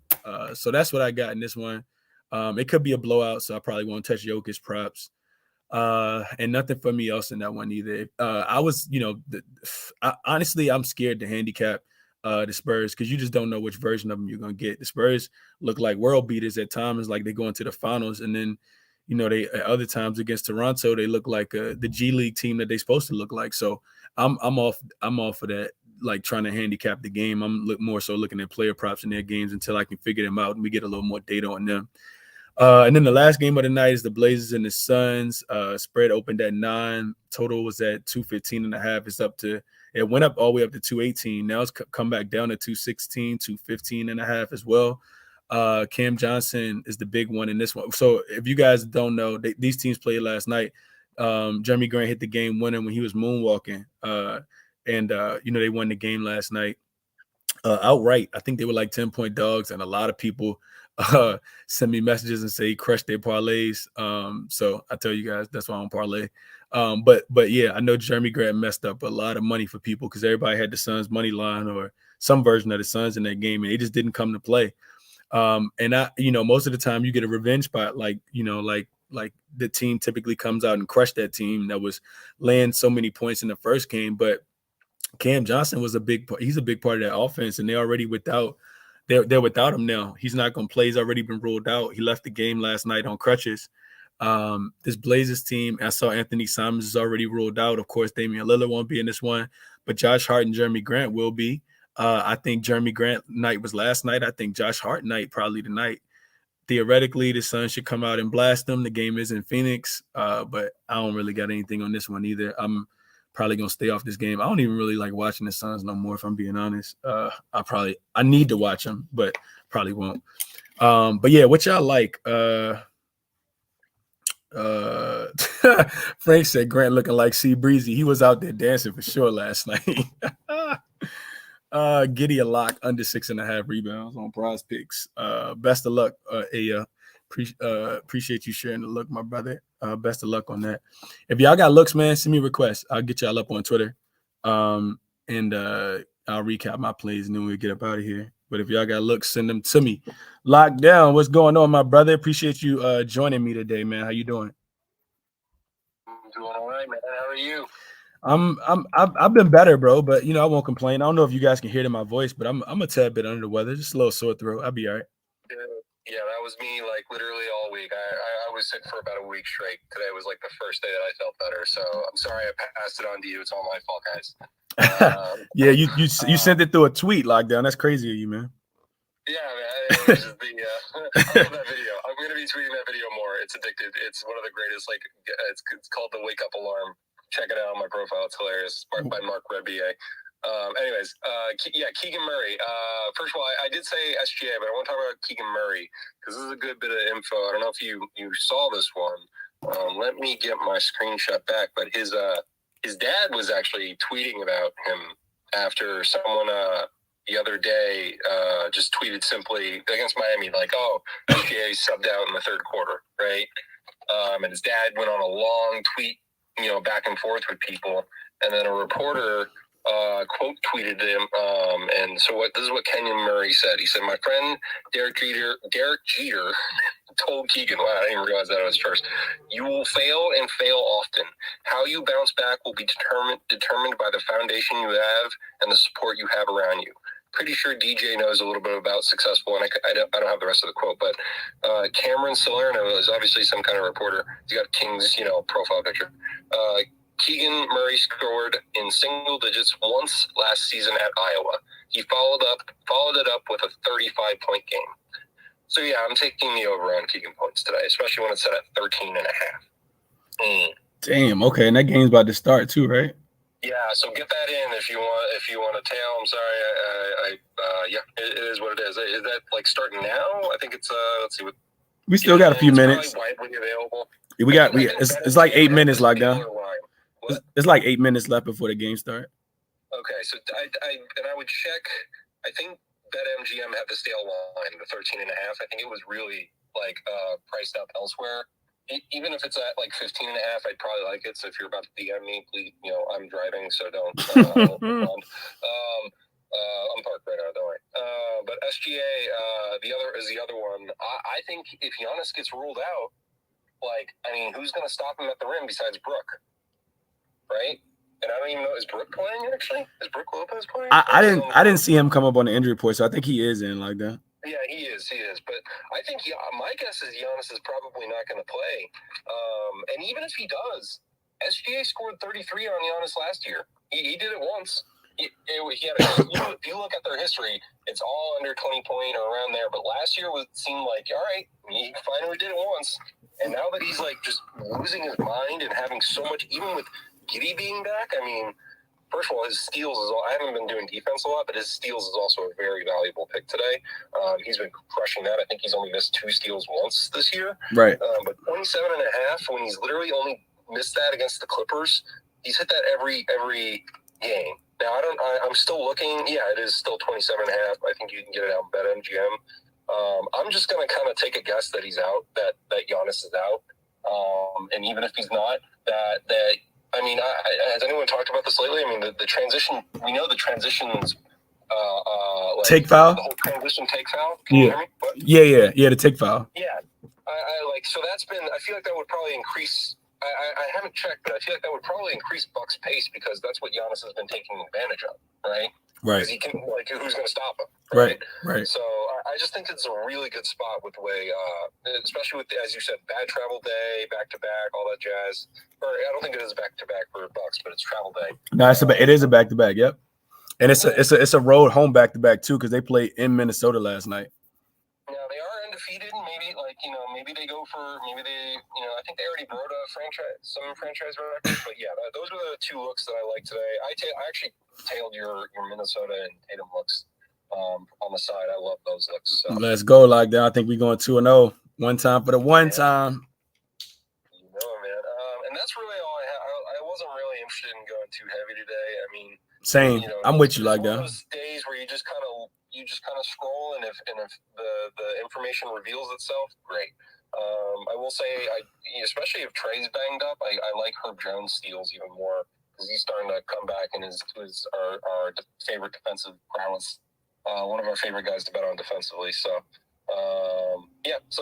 So that's what I got in this one. It could be a blowout, so I probably won't touch Jokic props. And nothing for me else in that one either. Honestly, I'm scared to handicap the Spurs because you just don't know which version of them you're going to get. The Spurs look like world beaters at times, like they go into the finals, and then they at other times against Toronto, they look like the G League team that they're supposed to look like. So I'm off of that, like trying to handicap the game. I'm more so looking at player props in their games until I can figure them out and we get a little more data on them. And then the last game of the night is the Blazers and the Suns. Spread opened at 9. Total was at 215.5. It went up all the way up to 218. Now it's come back down to 216, 215.5 as well. Cam Johnson is the big one in this one. So if you guys don't know, these teams played last night. Jeremy Grant hit the game winner when he was moonwalking. They won the game last night. outright. I think they were like 10-point dogs, and a lot of people send me messages and say he crushed their parlays. So I tell you guys, that's why I'm parlay. But yeah, I know Jeremy Grant messed up a lot of money for people because everybody had the Suns money line or some version of the Suns in that game, and they just didn't come to play. And most of the time you get a revenge spot, like the team typically comes out and crush that team that was laying so many points in the first game. But Cam Johnson was he's a big part of that offense, and they're already they're without him now. He's not going to play. He's already been ruled out. He left the game last night on crutches. This Blazers team, I saw Anthony Simons is already ruled out. Of course, Damian Lillard won't be in this one, but Josh Hart and Jeremy Grant will be. I think Jeremy Grant night was last night. I think Josh Hart night probably tonight. Theoretically, the Suns should come out and blast them. The game is in Phoenix, but I don't really got anything on this one either. I'm probably gonna stay off this game. I don't even really like watching the Suns no more, if I'm being honest. I need to watch them, but probably won't. But yeah, what y'all like? Frank said Grant looking like C Breezy. He was out there dancing for sure last night. Giddy a lock under 6.5 rebounds on Prize Picks. Best of luck, Aya. Appreciate you sharing the look, my brother. Best of luck on that. If y'all got looks, man, send me requests. I'll get y'all up on Twitter. And I'll recap my plays and then we'll get up out of here. But if y'all got looks, send them to me. Lockdown, what's going on, my brother? Appreciate you joining me today, man. How you doing? I'm doing all right, man. How are you? I've been better, bro, but I won't complain. I don't know if you guys can hear it in my voice, but I'm a tad bit under the weather, just a little sore throat. I'll be all right. Yeah, that was me like literally all week. I was sick for about a week straight. Today was like the first day that I felt better. So I'm sorry I passed it on to you. It's all my fault, guys. Yeah, you sent it through a tweet, Lockdown. That's crazy of you, man. Yeah, man. It was just I love that video. I'm going to be tweeting that video more. It's addicted. It's one of the greatest. Like it's called the Wake Up Alarm. Check it out on my profile. It's hilarious. By Mark Rebier. Anyways, Keegan Murray. First of all, I did say SGA, but I want to talk about Keegan Murray because this is a good bit of info. I don't know if you saw this one. Let me get my screenshot back. But his dad was actually tweeting about him after someone the other day just tweeted simply against Miami, like, "Oh, SGA subbed out in the third quarter," right? And his dad went on a long tweet, back and forth with people, and then a reporter quote tweeted him, and so this is what Kenyon Murray said. He said, "My friend Derek Jeter told Keegan," wow, I didn't even realize that was first, "You will fail and fail often. How you bounce back will be determined by the foundation you have and the support you have around you." Pretty sure DJ knows a little bit about successful, and I don't have the rest of the quote, but Cameron Salerno is obviously some kind of reporter. He's got King's, profile picture. Keegan Murray scored in single digits once last season at Iowa. He followed it up with a 35-point game. So yeah, I'm taking the over on Keegan points today, especially when it's set at 13.5. Damn. Okay, and that game's about to start too, right? Yeah, so get that in if you want to tail. I'm sorry, it is what it is. Is that like starting now? I think it's let's see what. We still got a few minutes. Widely available. It's like 8 minutes, Lockdown. It's like 8 minutes left before the game starts. Okay, so I would check. I think BetMGM had the stale line, the 13.5. I think it was really like priced up elsewhere. Even if it's at like 15.5, I'd probably like it. So if you're about to DM me, please, I'm driving, so don't respond. I'm parked right now, don't worry. But SGA, the other one. I think if Giannis gets ruled out, who's going to stop him at the rim besides Brook? Right? And I don't even know, is Brook playing actually? Is Brook Lopez playing? I didn't see him come up on the injury report, so I think he is in like that. Yeah, he is. But I think my guess is Giannis is probably not going to play. And even if he does, SGA scored 33 on Giannis last year. He did it once. He had if you look at their history, it's all under 20-point or around there. But last year seemed like, all right, he finally did it once. And now that he's like just losing his mind and having so much, even with Giddy being back, I mean, first of all, his steals I haven't been doing defense a lot, but his steals is also a very valuable pick today. He's been crushing that. I think he's only missed 2 steals once this year. Right. But 27.5, when he's literally only missed that against the Clippers, he's hit that every game. Now, I'm still looking. Yeah, it is still 27.5. I think you can get it out in BetMGM. I'm just going to kind of take a guess that he's out, that Giannis is out. And even if he's not, I mean, has anyone talked about this lately? I mean, the transition, we know the transitions, like take foul? The whole transition take foul. Can you hear me? What? Yeah, the take foul. Yeah. So that's been, I feel like that would probably increase, I haven't checked, but I feel like that would probably increase Buck's pace because that's what Giannis has been taking advantage of, right? Right. Because he can, like, who's going to stop him? Right. So I just think it's a really good spot with the way, especially with, as you said, bad travel day, back-to-back, all that jazz. Or I don't think it is back-to-back for Bucks, but it's travel day. No, it is a back-to-back, yep. And it's a road home back-to-back, too, because they played in Minnesota last night. Now, they are undefeated. Maybe they go for, I think they already broke some franchise records. But, yeah, those were the two looks that I liked today. I actually tailed your Minnesota and Tatum looks on the side. I love those looks. So. Let's go, lockdown. I think we're going 2-0. One time for the one time. You know, man. And that's really all I have. I wasn't really interested in going too heavy today. I mean, same. I'm with you, lockdown. Those days where you just kind of scroll, and if the information reveals itself, great. I will say, especially if Trey's banged up, I like Herb Jones steals even more because he's starting to come back and is our favorite defensive prowess. One of our favorite guys to bet on defensively. So, that's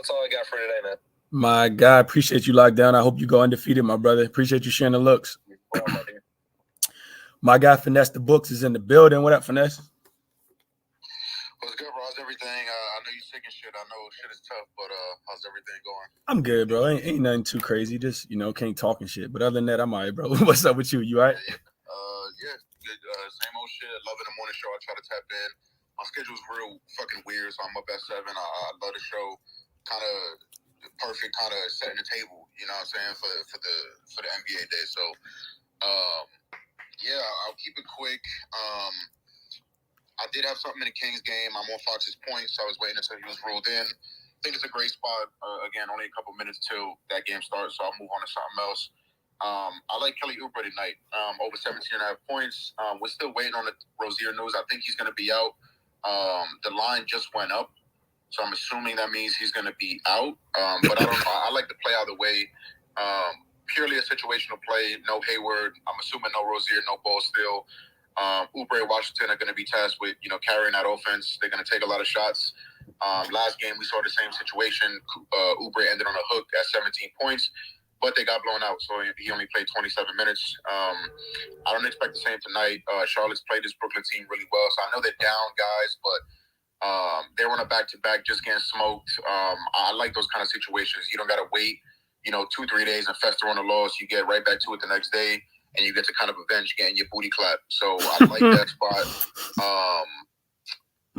all I got for today, man. My guy, appreciate you, lockdown. I hope you go undefeated, my brother. Appreciate you sharing the looks. Well, my dude. My guy, Finesse the Books, is in the building. What up, Finesse? What's good, bro? How's everything? I know you're sick and shit. I know shit is tough, but how's everything going? I'm good, bro. Ain't nothing too crazy. Just, can't talk and shit. But other than that, I'm all right, bro. What's up with you? You all right? Yeah, good. Same old shit. Loving the morning show. I try to tap in. My schedule's real fucking weird, so I'm up at 7. I love the show. Kind of perfect, kind of setting the table, you know what I'm saying, for the NBA day. So, I'll keep it quick. I did have something in the Kings game. I'm on Fox's points, so I was waiting until he was ruled in. I think it's a great spot. Again, only a couple minutes till that game starts, so I'll move on to something else. I like Kelly Oubre tonight, over 17.5 points. We're still waiting on the Rozier news. I think he's going to be out. The line just went up, so I'm assuming that means he's going to be out. But I don't know. I like to play either way. Purely a situational play. No Hayward. I'm assuming no Rozier, no ball still. Oubre and Washington are going to be tasked with, carrying that offense. They're going to take a lot of shots. Last game, we saw the same situation. Oubre ended on a hook at 17 points, but they got blown out, so he only played 27 minutes. I don't expect the same tonight. Charlotte's played this Brooklyn team really well, so I know they're down guys, but they're on a back-to-back just getting smoked. I like those kind of situations. You don't got to wait, 2-3 days and fester on a loss. You get right back to it the next day, and you get to kind of avenge getting your booty clapped. So I like that spot.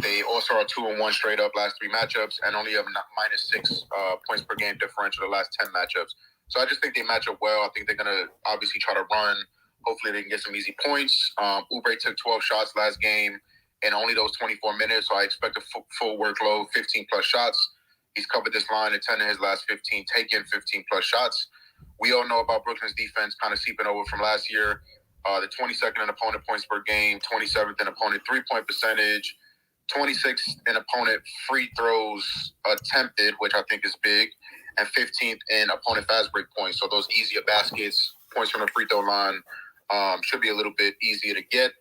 They also are 2-1 straight up last 3 matchups and only have -6 points per game differential the last 10 matchups. So I just think they match up well. I think they're going to obviously try to run. Hopefully they can get some easy points. Oubre took 12 shots last game in only those 24 minutes, so I expect a full workload, 15-plus shots. He's covered this line in 10 of his last 15, taken 15-plus shots. We all know about Brooklyn's defense kind of seeping over from last year. The 22nd in opponent points per game, 27th in opponent three-point percentage, 26th in opponent free throws attempted, which I think is big, and 15th in opponent fast break points. So those easier baskets, points from the free throw line, should be a little bit easier to get.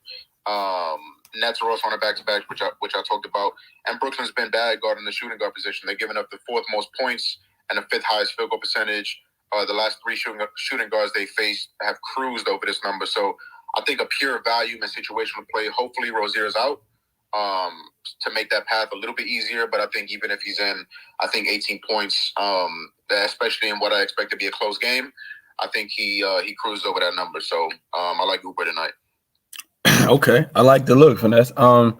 Nets are also on a back-to-back, which I talked about. And Brooklyn's been bad guarding the shooting guard position. They're giving up the 4th most points and the 5th highest field goal percentage. The last 3 shooting guards they faced have cruised over this number. So I think a pure value and situational play. Hopefully Rozier's out to make that path a little bit easier. But I think even if he's in, I think 18 points, especially in what I expect to be a close game, I think he cruised over that number. So I like Oubre tonight. Okay, I like the look, Finesse. I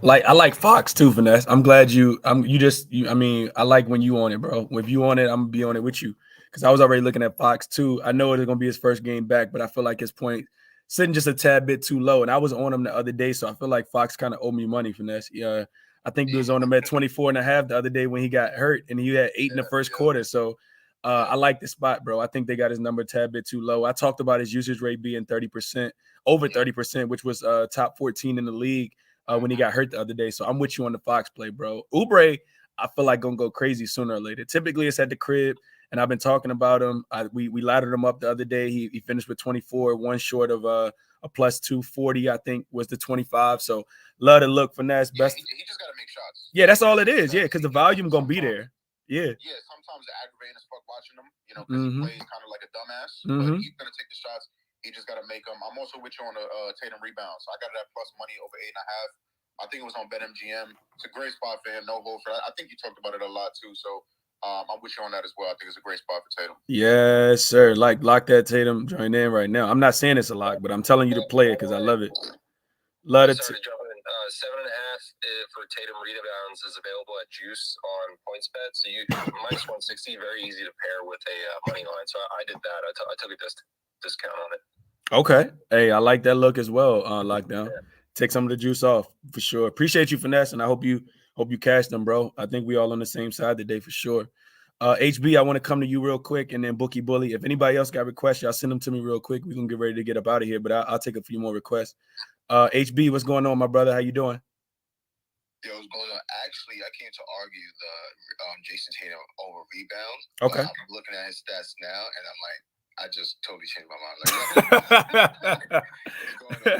like Fox too, Finesse. I'm glad I like when you on it, bro. If you on it, I'm gonna be on it with you. Because I was already looking at Fox too. I know it's gonna be his first game back, but I feel like his point sitting just a tad bit too low. And I was on him the other day, so I feel like Fox kind of owed me money, Finesse. Yeah, I think he was on him at 24.5 the other day when he got hurt, and he had 8 in the first quarter. So I like the spot, bro. I think they got his number a tad bit too low. I talked about his usage rate being 30%, over 30%, which was top 14 in the league when he got hurt the other day. So I'm with you on the Fox play, bro. Oubre, I feel like gonna go crazy sooner or later. Typically, it's at the crib, and I've been talking about him. We laddered him up the other day. He finished with 24, one short of a plus 240, I think, was the 25. So love the look, finesse. Yeah, Best. he just got to make shots. Yeah, that's all it is. Yeah, because the volume gonna be there. Yeah. Yeah, sometimes it's aggravating as fuck watching him, you know, because he plays kind of like a dumbass, but he's gonna take the shots. He just got to make them. I'm also with you on the Tatum rebounds. I got that plus money over 8.5. I think it was on BetMGM. It's a great spot for him. No Holford. I think you talked about it a lot too. So I'm with you on that as well. I think it's a great spot for Tatum. Yes, sir. Like lock that Tatum joint in right now. I'm not saying it's a lock, but I'm telling you to play it because I love it. Love it. 7.5 for Tatum rebounds is available at Juice on PointsBet. So you minus 160, very easy to pair with a money line. So I did that. I took a discount on it. Okay. Hey, I like that look as well. Lockdown. Yeah. Take some of the juice off for sure. Appreciate you, finesse, and I hope you cash them, bro. I think we all on the same side today for sure. HB, I want to come to you real quick, and then Bookie Bully. If anybody else got requests, y'all send them to me real quick. We're gonna get ready to get up out of here, but I'll take a few more requests. HB, what's going on, my brother? How you doing? Yo, what's going on? Actually, I came to argue the Jason Tatum over rebounds. Okay. I'm looking at his stats now, and I'm like, I just totally changed my mind. Like, what's going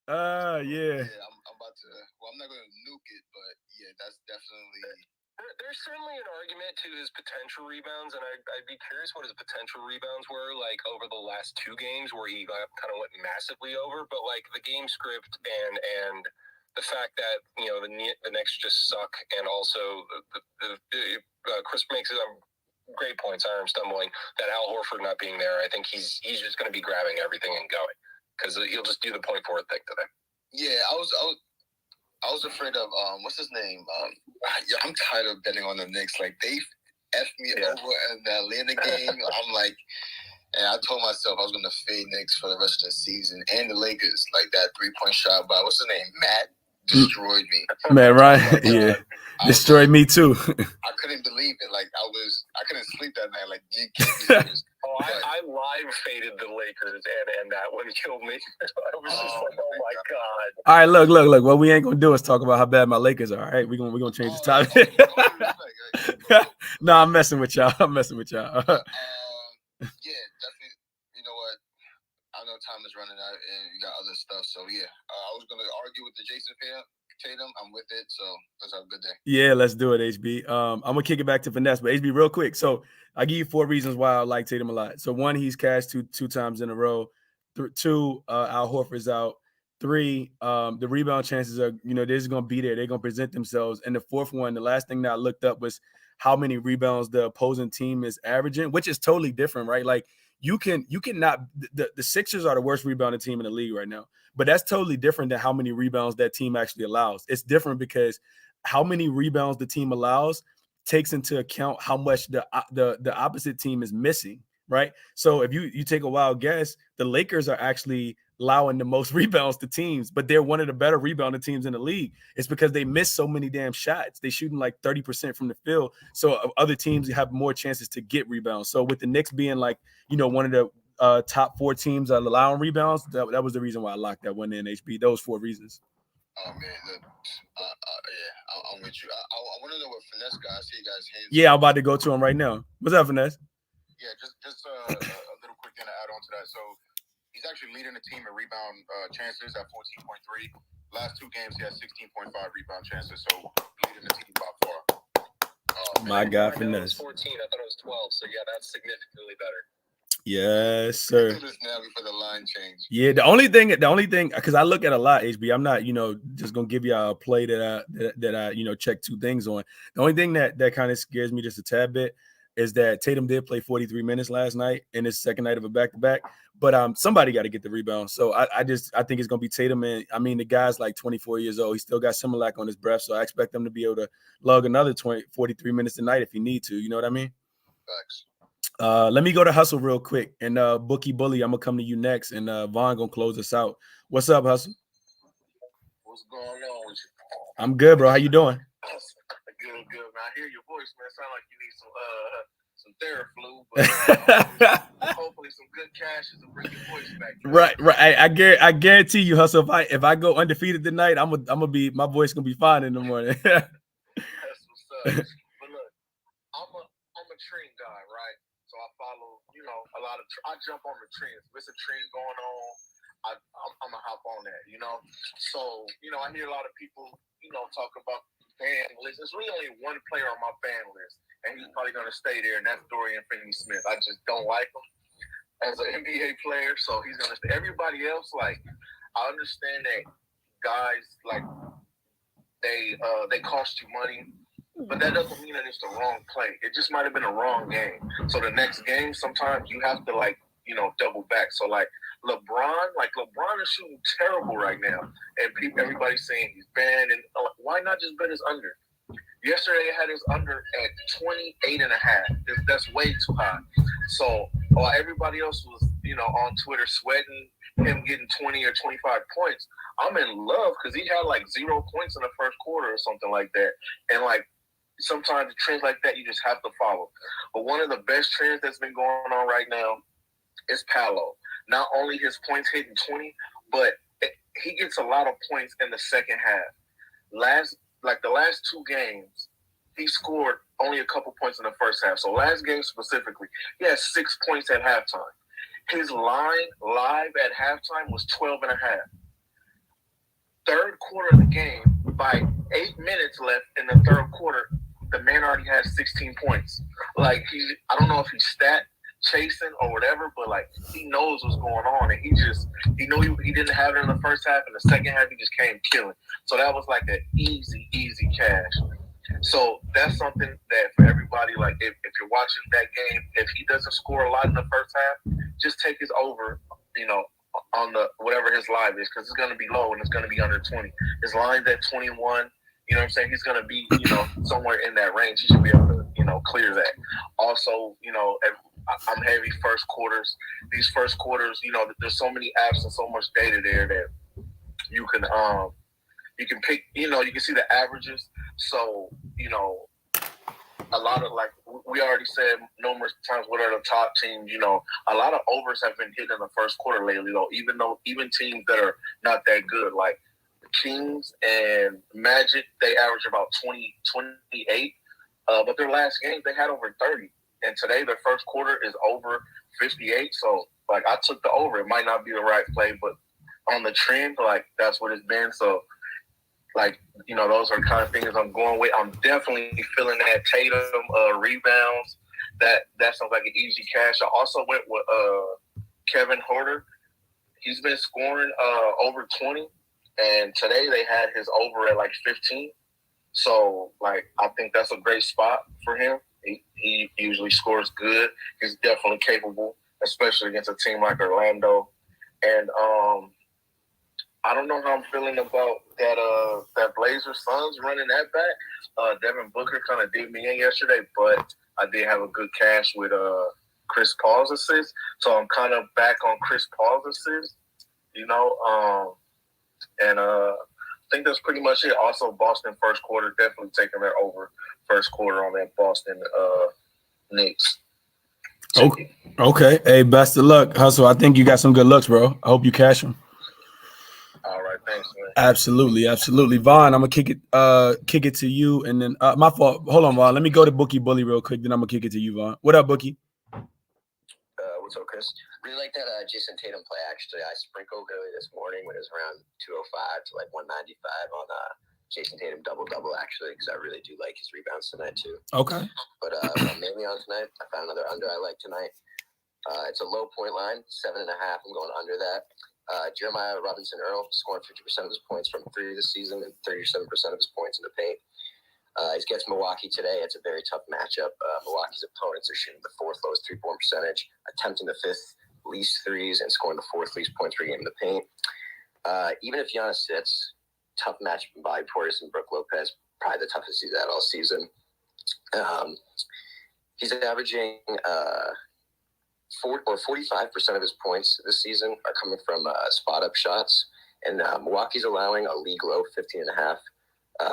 on? Yeah. I'm about to. Well, I'm not going to nuke it, but yeah, that's definitely. There's certainly an argument to his potential rebounds, and I'd be curious what his potential rebounds were like over the last 2 games where he kind of went massively over. But like the game script and the fact that the Knicks just suck, and also Chris makes great points. I'm stumbling that Al Horford not being there. I think he's just going to be grabbing everything and going because he'll just do the point forward thing today. Yeah, I was afraid of what's his name? I'm tired of betting on the Knicks. Like they effed me over in the Atlanta game. I'm like, and I told myself I was gonna fade Knicks for the rest of the season, and the Lakers. Like that 3-point shot by what's his name? Matt destroyed me. Man, right? Yeah, destroyed me too. I couldn't believe it. Like I couldn't sleep that night. Like you can't be I live faded the Lakers, and that one killed me. I was just like, oh my god. All right, look. What we ain't gonna do is talk about how bad my Lakers are. All right, we're gonna change the topic. No, I'm messing with y'all. Yeah, definitely. You know what? I know time is running out, and you got other stuff. So yeah, I was gonna argue with the Jason Tatum. I'm with it. So let's have a good day. Yeah, let's do it, HB. I'm gonna kick it back to finesse, but HB, real quick. So I give you 4 reasons why I like Tatum a lot. So 1, he's cashed two times in a row. 2, Al Horford's out. 3, the rebound chances are, they're just gonna be there. They're gonna present themselves. And the 4th one, the last thing that I looked up was how many rebounds the opposing team is averaging, which is totally different, right? Like you cannot. The Sixers are the worst rebounding team in the league right now, but that's totally different than how many rebounds that team actually allows. It's different because how many rebounds the team allows takes into account how much the opposite team is missing, right? So if you take a wild guess, the Lakers are actually allowing the most rebounds to teams, but they're one of the better rebounding teams in the league. It's because they miss so many damn shots. They shooting like 30% from the field. So other teams have more chances to get rebounds. So with the Knicks being like, one of the top 4 teams allowing rebounds, that was the reason why I locked that one in, HB. Those 4 reasons. Oh man, I'm with you. I want to know what finesse guy. I see you guys' hands. Yeah, I'm about to go to him right now. What's up, finesse? Yeah, just a little quick thing to add on to that. So he's actually leading the team in rebound chances at 14.3. Last 2 games, he has 16.5 rebound chances. So leading the team by far. My God, finesse. 14. I thought it was 12. So yeah, that's significantly better. Yes, sir. Do this now before the line change. Yeah, the only thing, because I look at a lot, HB. I'm not, just gonna give y'all a play that I check 2 things on. The only thing that kind of scares me just a tad bit is that Tatum did play 43 minutes last night in his second night of a back-to-back. But somebody got to get the rebound. So I think it's gonna be Tatum. And I mean, the guy's like 24 years old. He still got Similac on his breath, so I expect him to be able to lug another 43 minutes tonight if he need to. You know what I mean? Thanks. Let me go to Hustle real quick, and Bookie Bully, I'm gonna come to you next, and Vaughn gonna close us out. What's up, Hustle? What's going on with you? I'm good, bro. How you doing? Good, man. I hear your voice voice, man. Sound like you need some Theraflu, but hopefully some good cashes will bring your voice back. Right. I guarantee you, Hustle. If I go undefeated tonight, my voice gonna be fine in the morning. That's what's up. But look, I'm a trend guy, right? So I follow, a lot of. I jump on the trends. If it's a trend going on, I'm gonna hop on that, So I hear a lot of people, talk about fan list. There's really only one player on my fan list, and he's probably gonna stay there, and that's Dorian Finney-Smith. I just don't like him as an NBA player, so he's gonna stay. Everybody else, like, I understand that guys like they cost you money. But that doesn't mean that it's the wrong play. It just might have been a wrong game. So the next game, sometimes you have to double back. So LeBron is shooting terrible right now, and everybody's saying he's banned. And why not just bet his under? Yesterday, it had his under at 28.5. That's way too high. So everybody else was on Twitter sweating him getting 20 or 25 points. I'm in love because he had 0 points in the first quarter or something like that, and sometimes the trends like that you just have to follow. But one of the best trends that's been going on right now is Paolo. Not only his points hitting 20, but he gets a lot of points in the second half. The last 2 games, he scored only a couple points in the first half. So last game specifically, he had 6 points at halftime. His line live at halftime was 12.5. Third quarter of the game, by 8 minutes left in the third quarter, the man already has 16 points. I don't know if he's stat chasing or whatever, but he knows what's going on, and he knew he didn't have it in the first half. In the second half, he just came killing. So that was an easy cash. So that's something that for everybody, if you're watching that game, if he doesn't score a lot in the first half, just take his over, on the whatever his live is, because it's going to be low and it's going to be under 20. His line's at 21. You know what I'm saying? He's going to be, somewhere in that range. He should be able to, clear that. Also, I'm heavy first quarters. These first quarters, there's so many apps and so much data there that you can pick, you can see the averages. So, a lot of, we already said numerous times, what are the top teams, a lot of overs have been hit in the first quarter lately, though, even teams that are not that good, like the Kings and Magic, they average about 28, but their last games, they had over 30. And today, their first quarter is over 58. So, I took the over. It might not be the right play, but on the trend, that's what it's been. So, those are kind of things I'm going with. I'm definitely feeling that Tatum rebounds. That sounds like an easy cash. I also went with Kevin Huerter. He's been scoring over 20, and today they had his over at 15. So, I think that's a great spot for him. He usually scores good. He's definitely capable, especially against a team like Orlando. And I don't know how I'm feeling about that Blazers Suns running that back. Devin Booker kind of did me in yesterday, but I did have a good cash with Chris Paul's assist. So I'm kind of back on Chris Paul's assist, and I think that's pretty much it. Also, Boston first quarter, definitely taking that over first quarter on that Boston Knicks. Okay. Hey, best of luck, Hustle. I think you got some good looks, bro. I hope you cash them. All right, thanks, man. Absolutely. Vaughn, I'm gonna kick it to you, and then my fault. Hold on, Vaughn. Let me go to Bookie Bully real quick, then I'm gonna kick it to you, Vaughn. What up, Bookie? What's up, Chris? Really like that Jason Tatum play, actually. I sprinkled early this morning when it was around 205 to 195 on Jason Tatum double-double, actually, because I really do like his rebounds tonight, too. Okay. But mainly on tonight, I found another under I like tonight. It's a low point line, 7.5. I'm going under that. Jeremiah Robinson-Earl scoring 50% of his points from 3 this season and 37% of his points in the paint. He gets Milwaukee today. It's a very tough matchup. Milwaukee's opponents are shooting the 4th lowest three-point percentage, attempting the 5th least threes, and scoring the 4th least points per game in the paint. Even if Giannis sits, tough matchup in Bobby Portis and Brook Lopez, probably the toughest he's had all season. He's averaging 45% of his points this season are coming from spot-up shots, and Milwaukee's allowing a league-low 15.5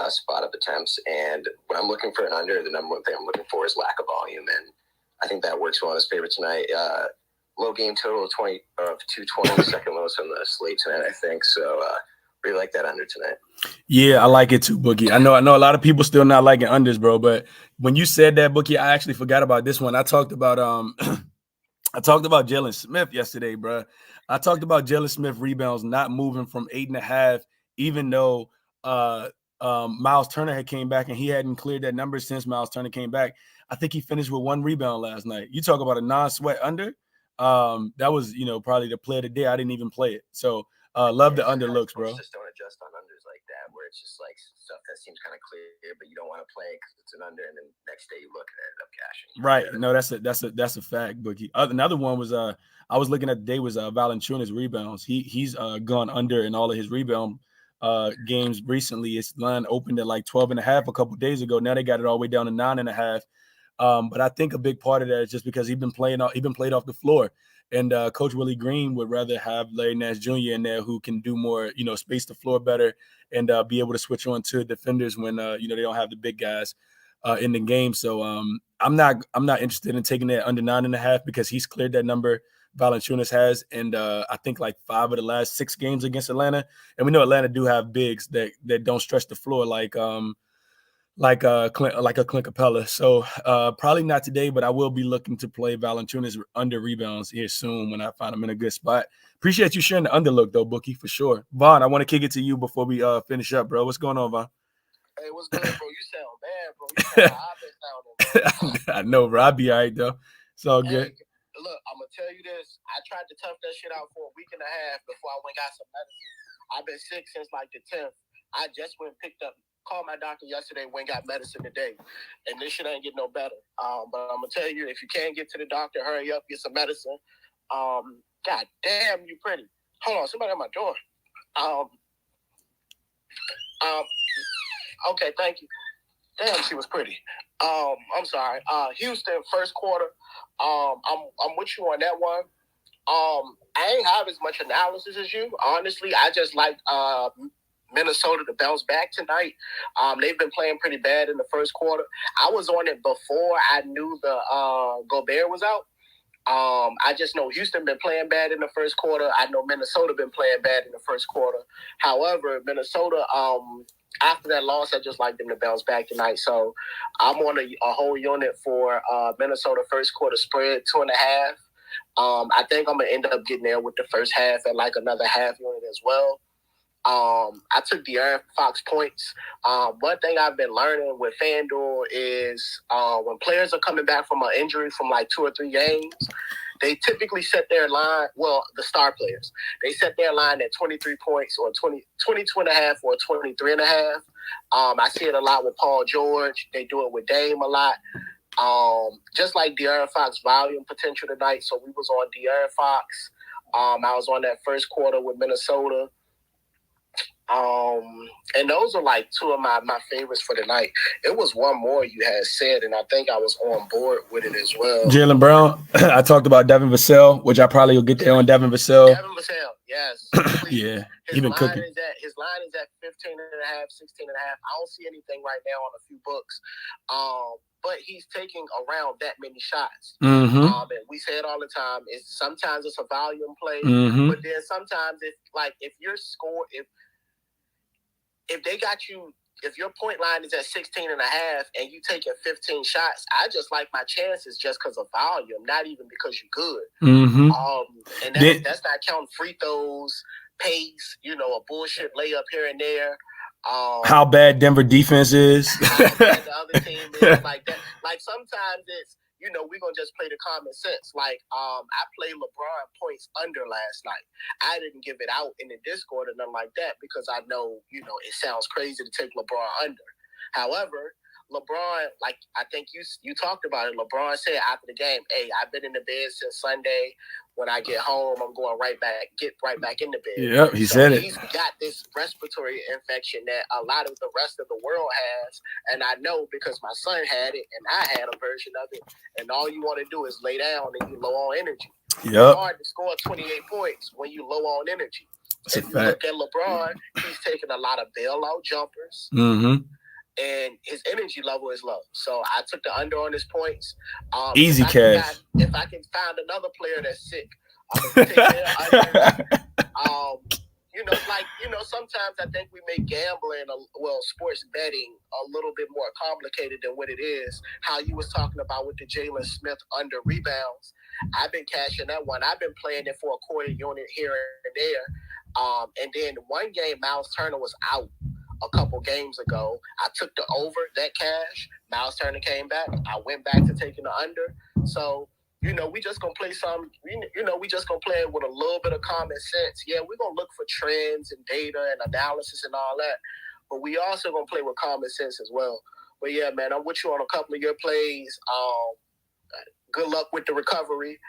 spot up attempts. And when I'm looking for an under, the number one thing I'm looking for is lack of volume. And I think that works well in his favor tonight. Low game total of 220, second lowest on the slate tonight, I think. So really like that under tonight. Yeah, I like it too, Bookie. I know a lot of people still not liking unders, bro. But when you said that, Bookie, I actually forgot about this one. I talked about Jalen Smith yesterday, bro. I talked about Jalen Smith rebounds not moving from 8.5, even though Miles Turner had came back and he hadn't cleared that number since Miles Turner came back. I think he finished with 1 rebound last night. You talk about a non-sweat under. That was, probably the play of the day. I didn't even play it. So love the under looks, bro. Just don't adjust on unders like that, where it's just like stuff that seems kind of clear, but you don't want to play because it's an under, and then next day you look and end up cashing. Right. No, that's a fact, Bookie. Another one was I was looking at the day was Valanciunas rebounds. He's gone under in all of his rebound games recently. It's line opened at like 12.5 a couple days ago. Now they got it all the way down to 9.5. But I think a big part of that is just because he's been played off the floor. And Coach Willie Green would rather have Larry Nance Jr. in there who can do more, space the floor better and be able to switch on to defenders when they don't have the big guys in the game. So I'm not interested in taking that under 9.5 because he's cleared that number. Valanciunas has, and I think like 5 of the last 6 games against Atlanta. And we know Atlanta do have bigs that don't stretch the floor like a Clint Capella. So probably not today, but I will be looking to play Valanciunas under rebounds here soon when I find him in a good spot. Appreciate you sharing the underlook though, Bookie, for sure. Vaughn, I want to kick it to you before we finish up, bro. What's going on, Vaughn? Hey, what's good, bro? You sound bad, bro. You sound how I've been sounding, bro. I know, bro. I'll be all right though. It's all good. Look, I'm gonna tell you this. I tried to tough that shit out for a week and a half before I went and got some medicine. I've been sick since like the 10th. I just went and called my doctor yesterday, went and got medicine today. And this shit ain't getting no better. But I'm gonna tell you, if you can't get to the doctor, hurry up, get some medicine. God damn, you pretty. Hold on, somebody at my door. Okay, thank you. Damn, she was pretty. I'm sorry. Houston, first quarter. I'm with you on that one. I ain't have as much analysis as you. Honestly, I just like Minnesota to bounce back tonight. They've been playing pretty bad in the first quarter. I was on it before I knew the Gobert was out. I just know Houston been playing bad in the first quarter. I know Minnesota been playing bad in the first quarter. However, Minnesota, after that loss, I just like them to bounce back tonight. So I'm on a whole unit for Minnesota first quarter spread, 2.5. I think I'm going to end up getting there with the first half and like another half unit as well. I took De'Aaron Fox points. One thing I've been learning with FanDuel is when players are coming back from an injury from like 2 or 3 games, they typically set their line, well, the star players, they set their line at 23 points or 22.5 or 23.5. I see it a lot with Paul George. They do it with Dame a lot. Just like De'Aaron Fox volume potential tonight. So we was on De'Aaron Fox. I was on that first quarter with Minnesota. And those are like 2 of my favorites for the night. It was one more you had said, and I think I was on board with it as well. Jaylen Brown. I talked about Devin Vassell, which I probably will get there on Devin Vassell. Devin Vassell, yes. Yeah, he's been cooking. His line is at 15.5, 16.5. I don't see anything right now on a few books. But he's taking around that many shots. Mm-hmm. And we say it all the time. Sometimes it's a volume play, mm-hmm. but then sometimes if your score, if they got you, if your point line is at 16.5 and you taking 15 shots, I just like my chances just because of volume, not even because you're good. Mm-hmm. And that's not counting free throws, pace, a bullshit layup here and there. How bad Denver defense is. How bad the other team is like that. Like sometimes it's, we're going to just play the common sense. Like, I played LeBron points under last night. I didn't give it out in the Discord or nothing like that because I know, it sounds crazy to take LeBron under. However, LeBron, like I think you talked about it, LeBron said after the game, hey, I've been in the bed since Sunday. When I get home, I'm going get right back in the bed. Yep, he said it. He's got this respiratory infection that a lot of the rest of the world has. And I know because my son had it and I had a version of it. And all you want to do is lay down and you low on energy. Yep. It's hard to score 28 points when you low on energy. If you look at LeBron, he's taking a lot of bailout jumpers. Mm-hmm. And his energy level is low. So I took the under on his points. Easy cash. If I can find another player that's sick, I'm going to take their under. Sometimes I think we make gambling, sports betting a little bit more complicated than what it is. How you was talking about with the Jalen Smith under rebounds. I've been cashing that one. I've been playing it for a quarter unit here and there. And then one game, Miles Turner was out a couple games ago. I took the over that cash. Miles Turner came back. I went back to taking the under. So, we just going to play we just going to play it with a little bit of common sense. Yeah, we're going to look for trends and data and analysis and all that. But we also going to play with common sense as well. But yeah, man, I'm with you on a couple of your plays. Good luck with the recovery.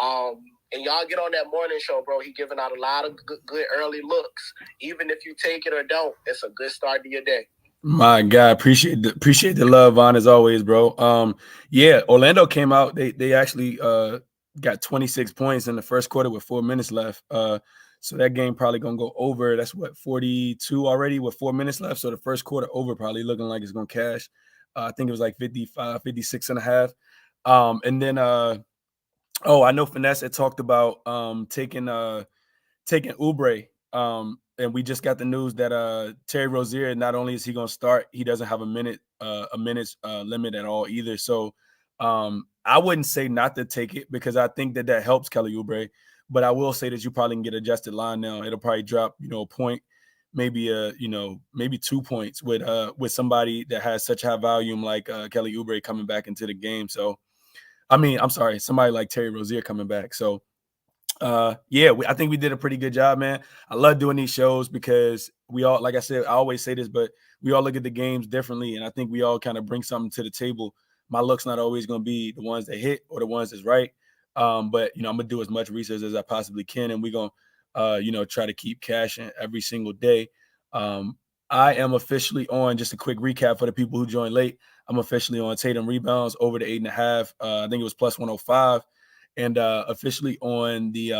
And y'all get on that morning show, bro. He giving out a lot of good early looks. Even if you take it or don't, it's a good start to your day. My God, appreciate the love, Von, as always, bro. Yeah, Orlando came out. They actually got 26 points in the first quarter with 4 minutes left. So that game probably gonna go over. That's 42 already with 4 minutes left. So the first quarter over probably looking like it's gonna cash. I think it was like 55, 56 and a half. And then I know Finesse had talked about taking Oubre. And we just got the news that Terry Rozier, not only is he going to start, he doesn't have a minutes limit at all either. So I wouldn't say not to take it because I think that helps Kelly Oubre. But I will say that you probably can get adjusted line now. It'll probably drop, a point, maybe 2 points with somebody that has such high volume like Kelly Oubre coming back into the game. So, I'm sorry, somebody like Terry Rozier coming back. So, I think we did a pretty good job, man. I love doing these shows because we all, like I said, I always say this, but we all look at the games differently. And I think we all kind of bring something to the table. My luck's not always going to be the ones that hit or the ones that's right. But, I'm going to do as much research as I possibly can. And we're going to, try to keep cashing every single day. I am officially on, just a quick recap for the people who joined late. I'm officially on Tatum rebounds over the 8.5. I think it was plus 105. And officially on the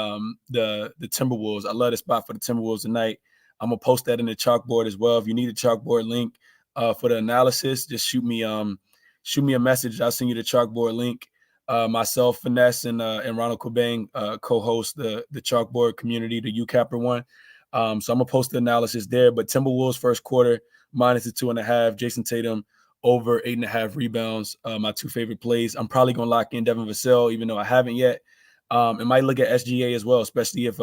Timberwolves. I love the spot for the Timberwolves tonight. I'm gonna post that in the chalkboard as well. If you need a chalkboard link for the analysis, just shoot me a message. I'll send you the chalkboard link. Myself, Finesse, and Ronald Cobain co-host the chalkboard community, the UCapper one. So I'm gonna post the analysis there. But Timberwolves first quarter minus the 2.5. Jason Tatum over 8.5 rebounds. My two favorite plays. I'm probably gonna lock in Devin Vassell, even though I haven't yet. And might look at SGA as well, especially if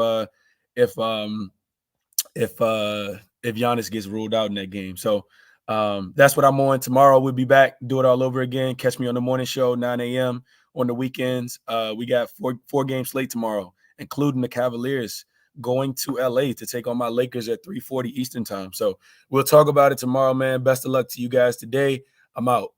Giannis gets ruled out in that game. So that's what I'm on. Tomorrow we'll be back, do it all over again. Catch me on the morning show, 9 a.m. on the weekends. We got four games slate tomorrow, including the Cavaliers going to LA to take on my Lakers at 3:40 Eastern time. So we'll talk about it tomorrow, man. Best of luck to you guys today. I'm out.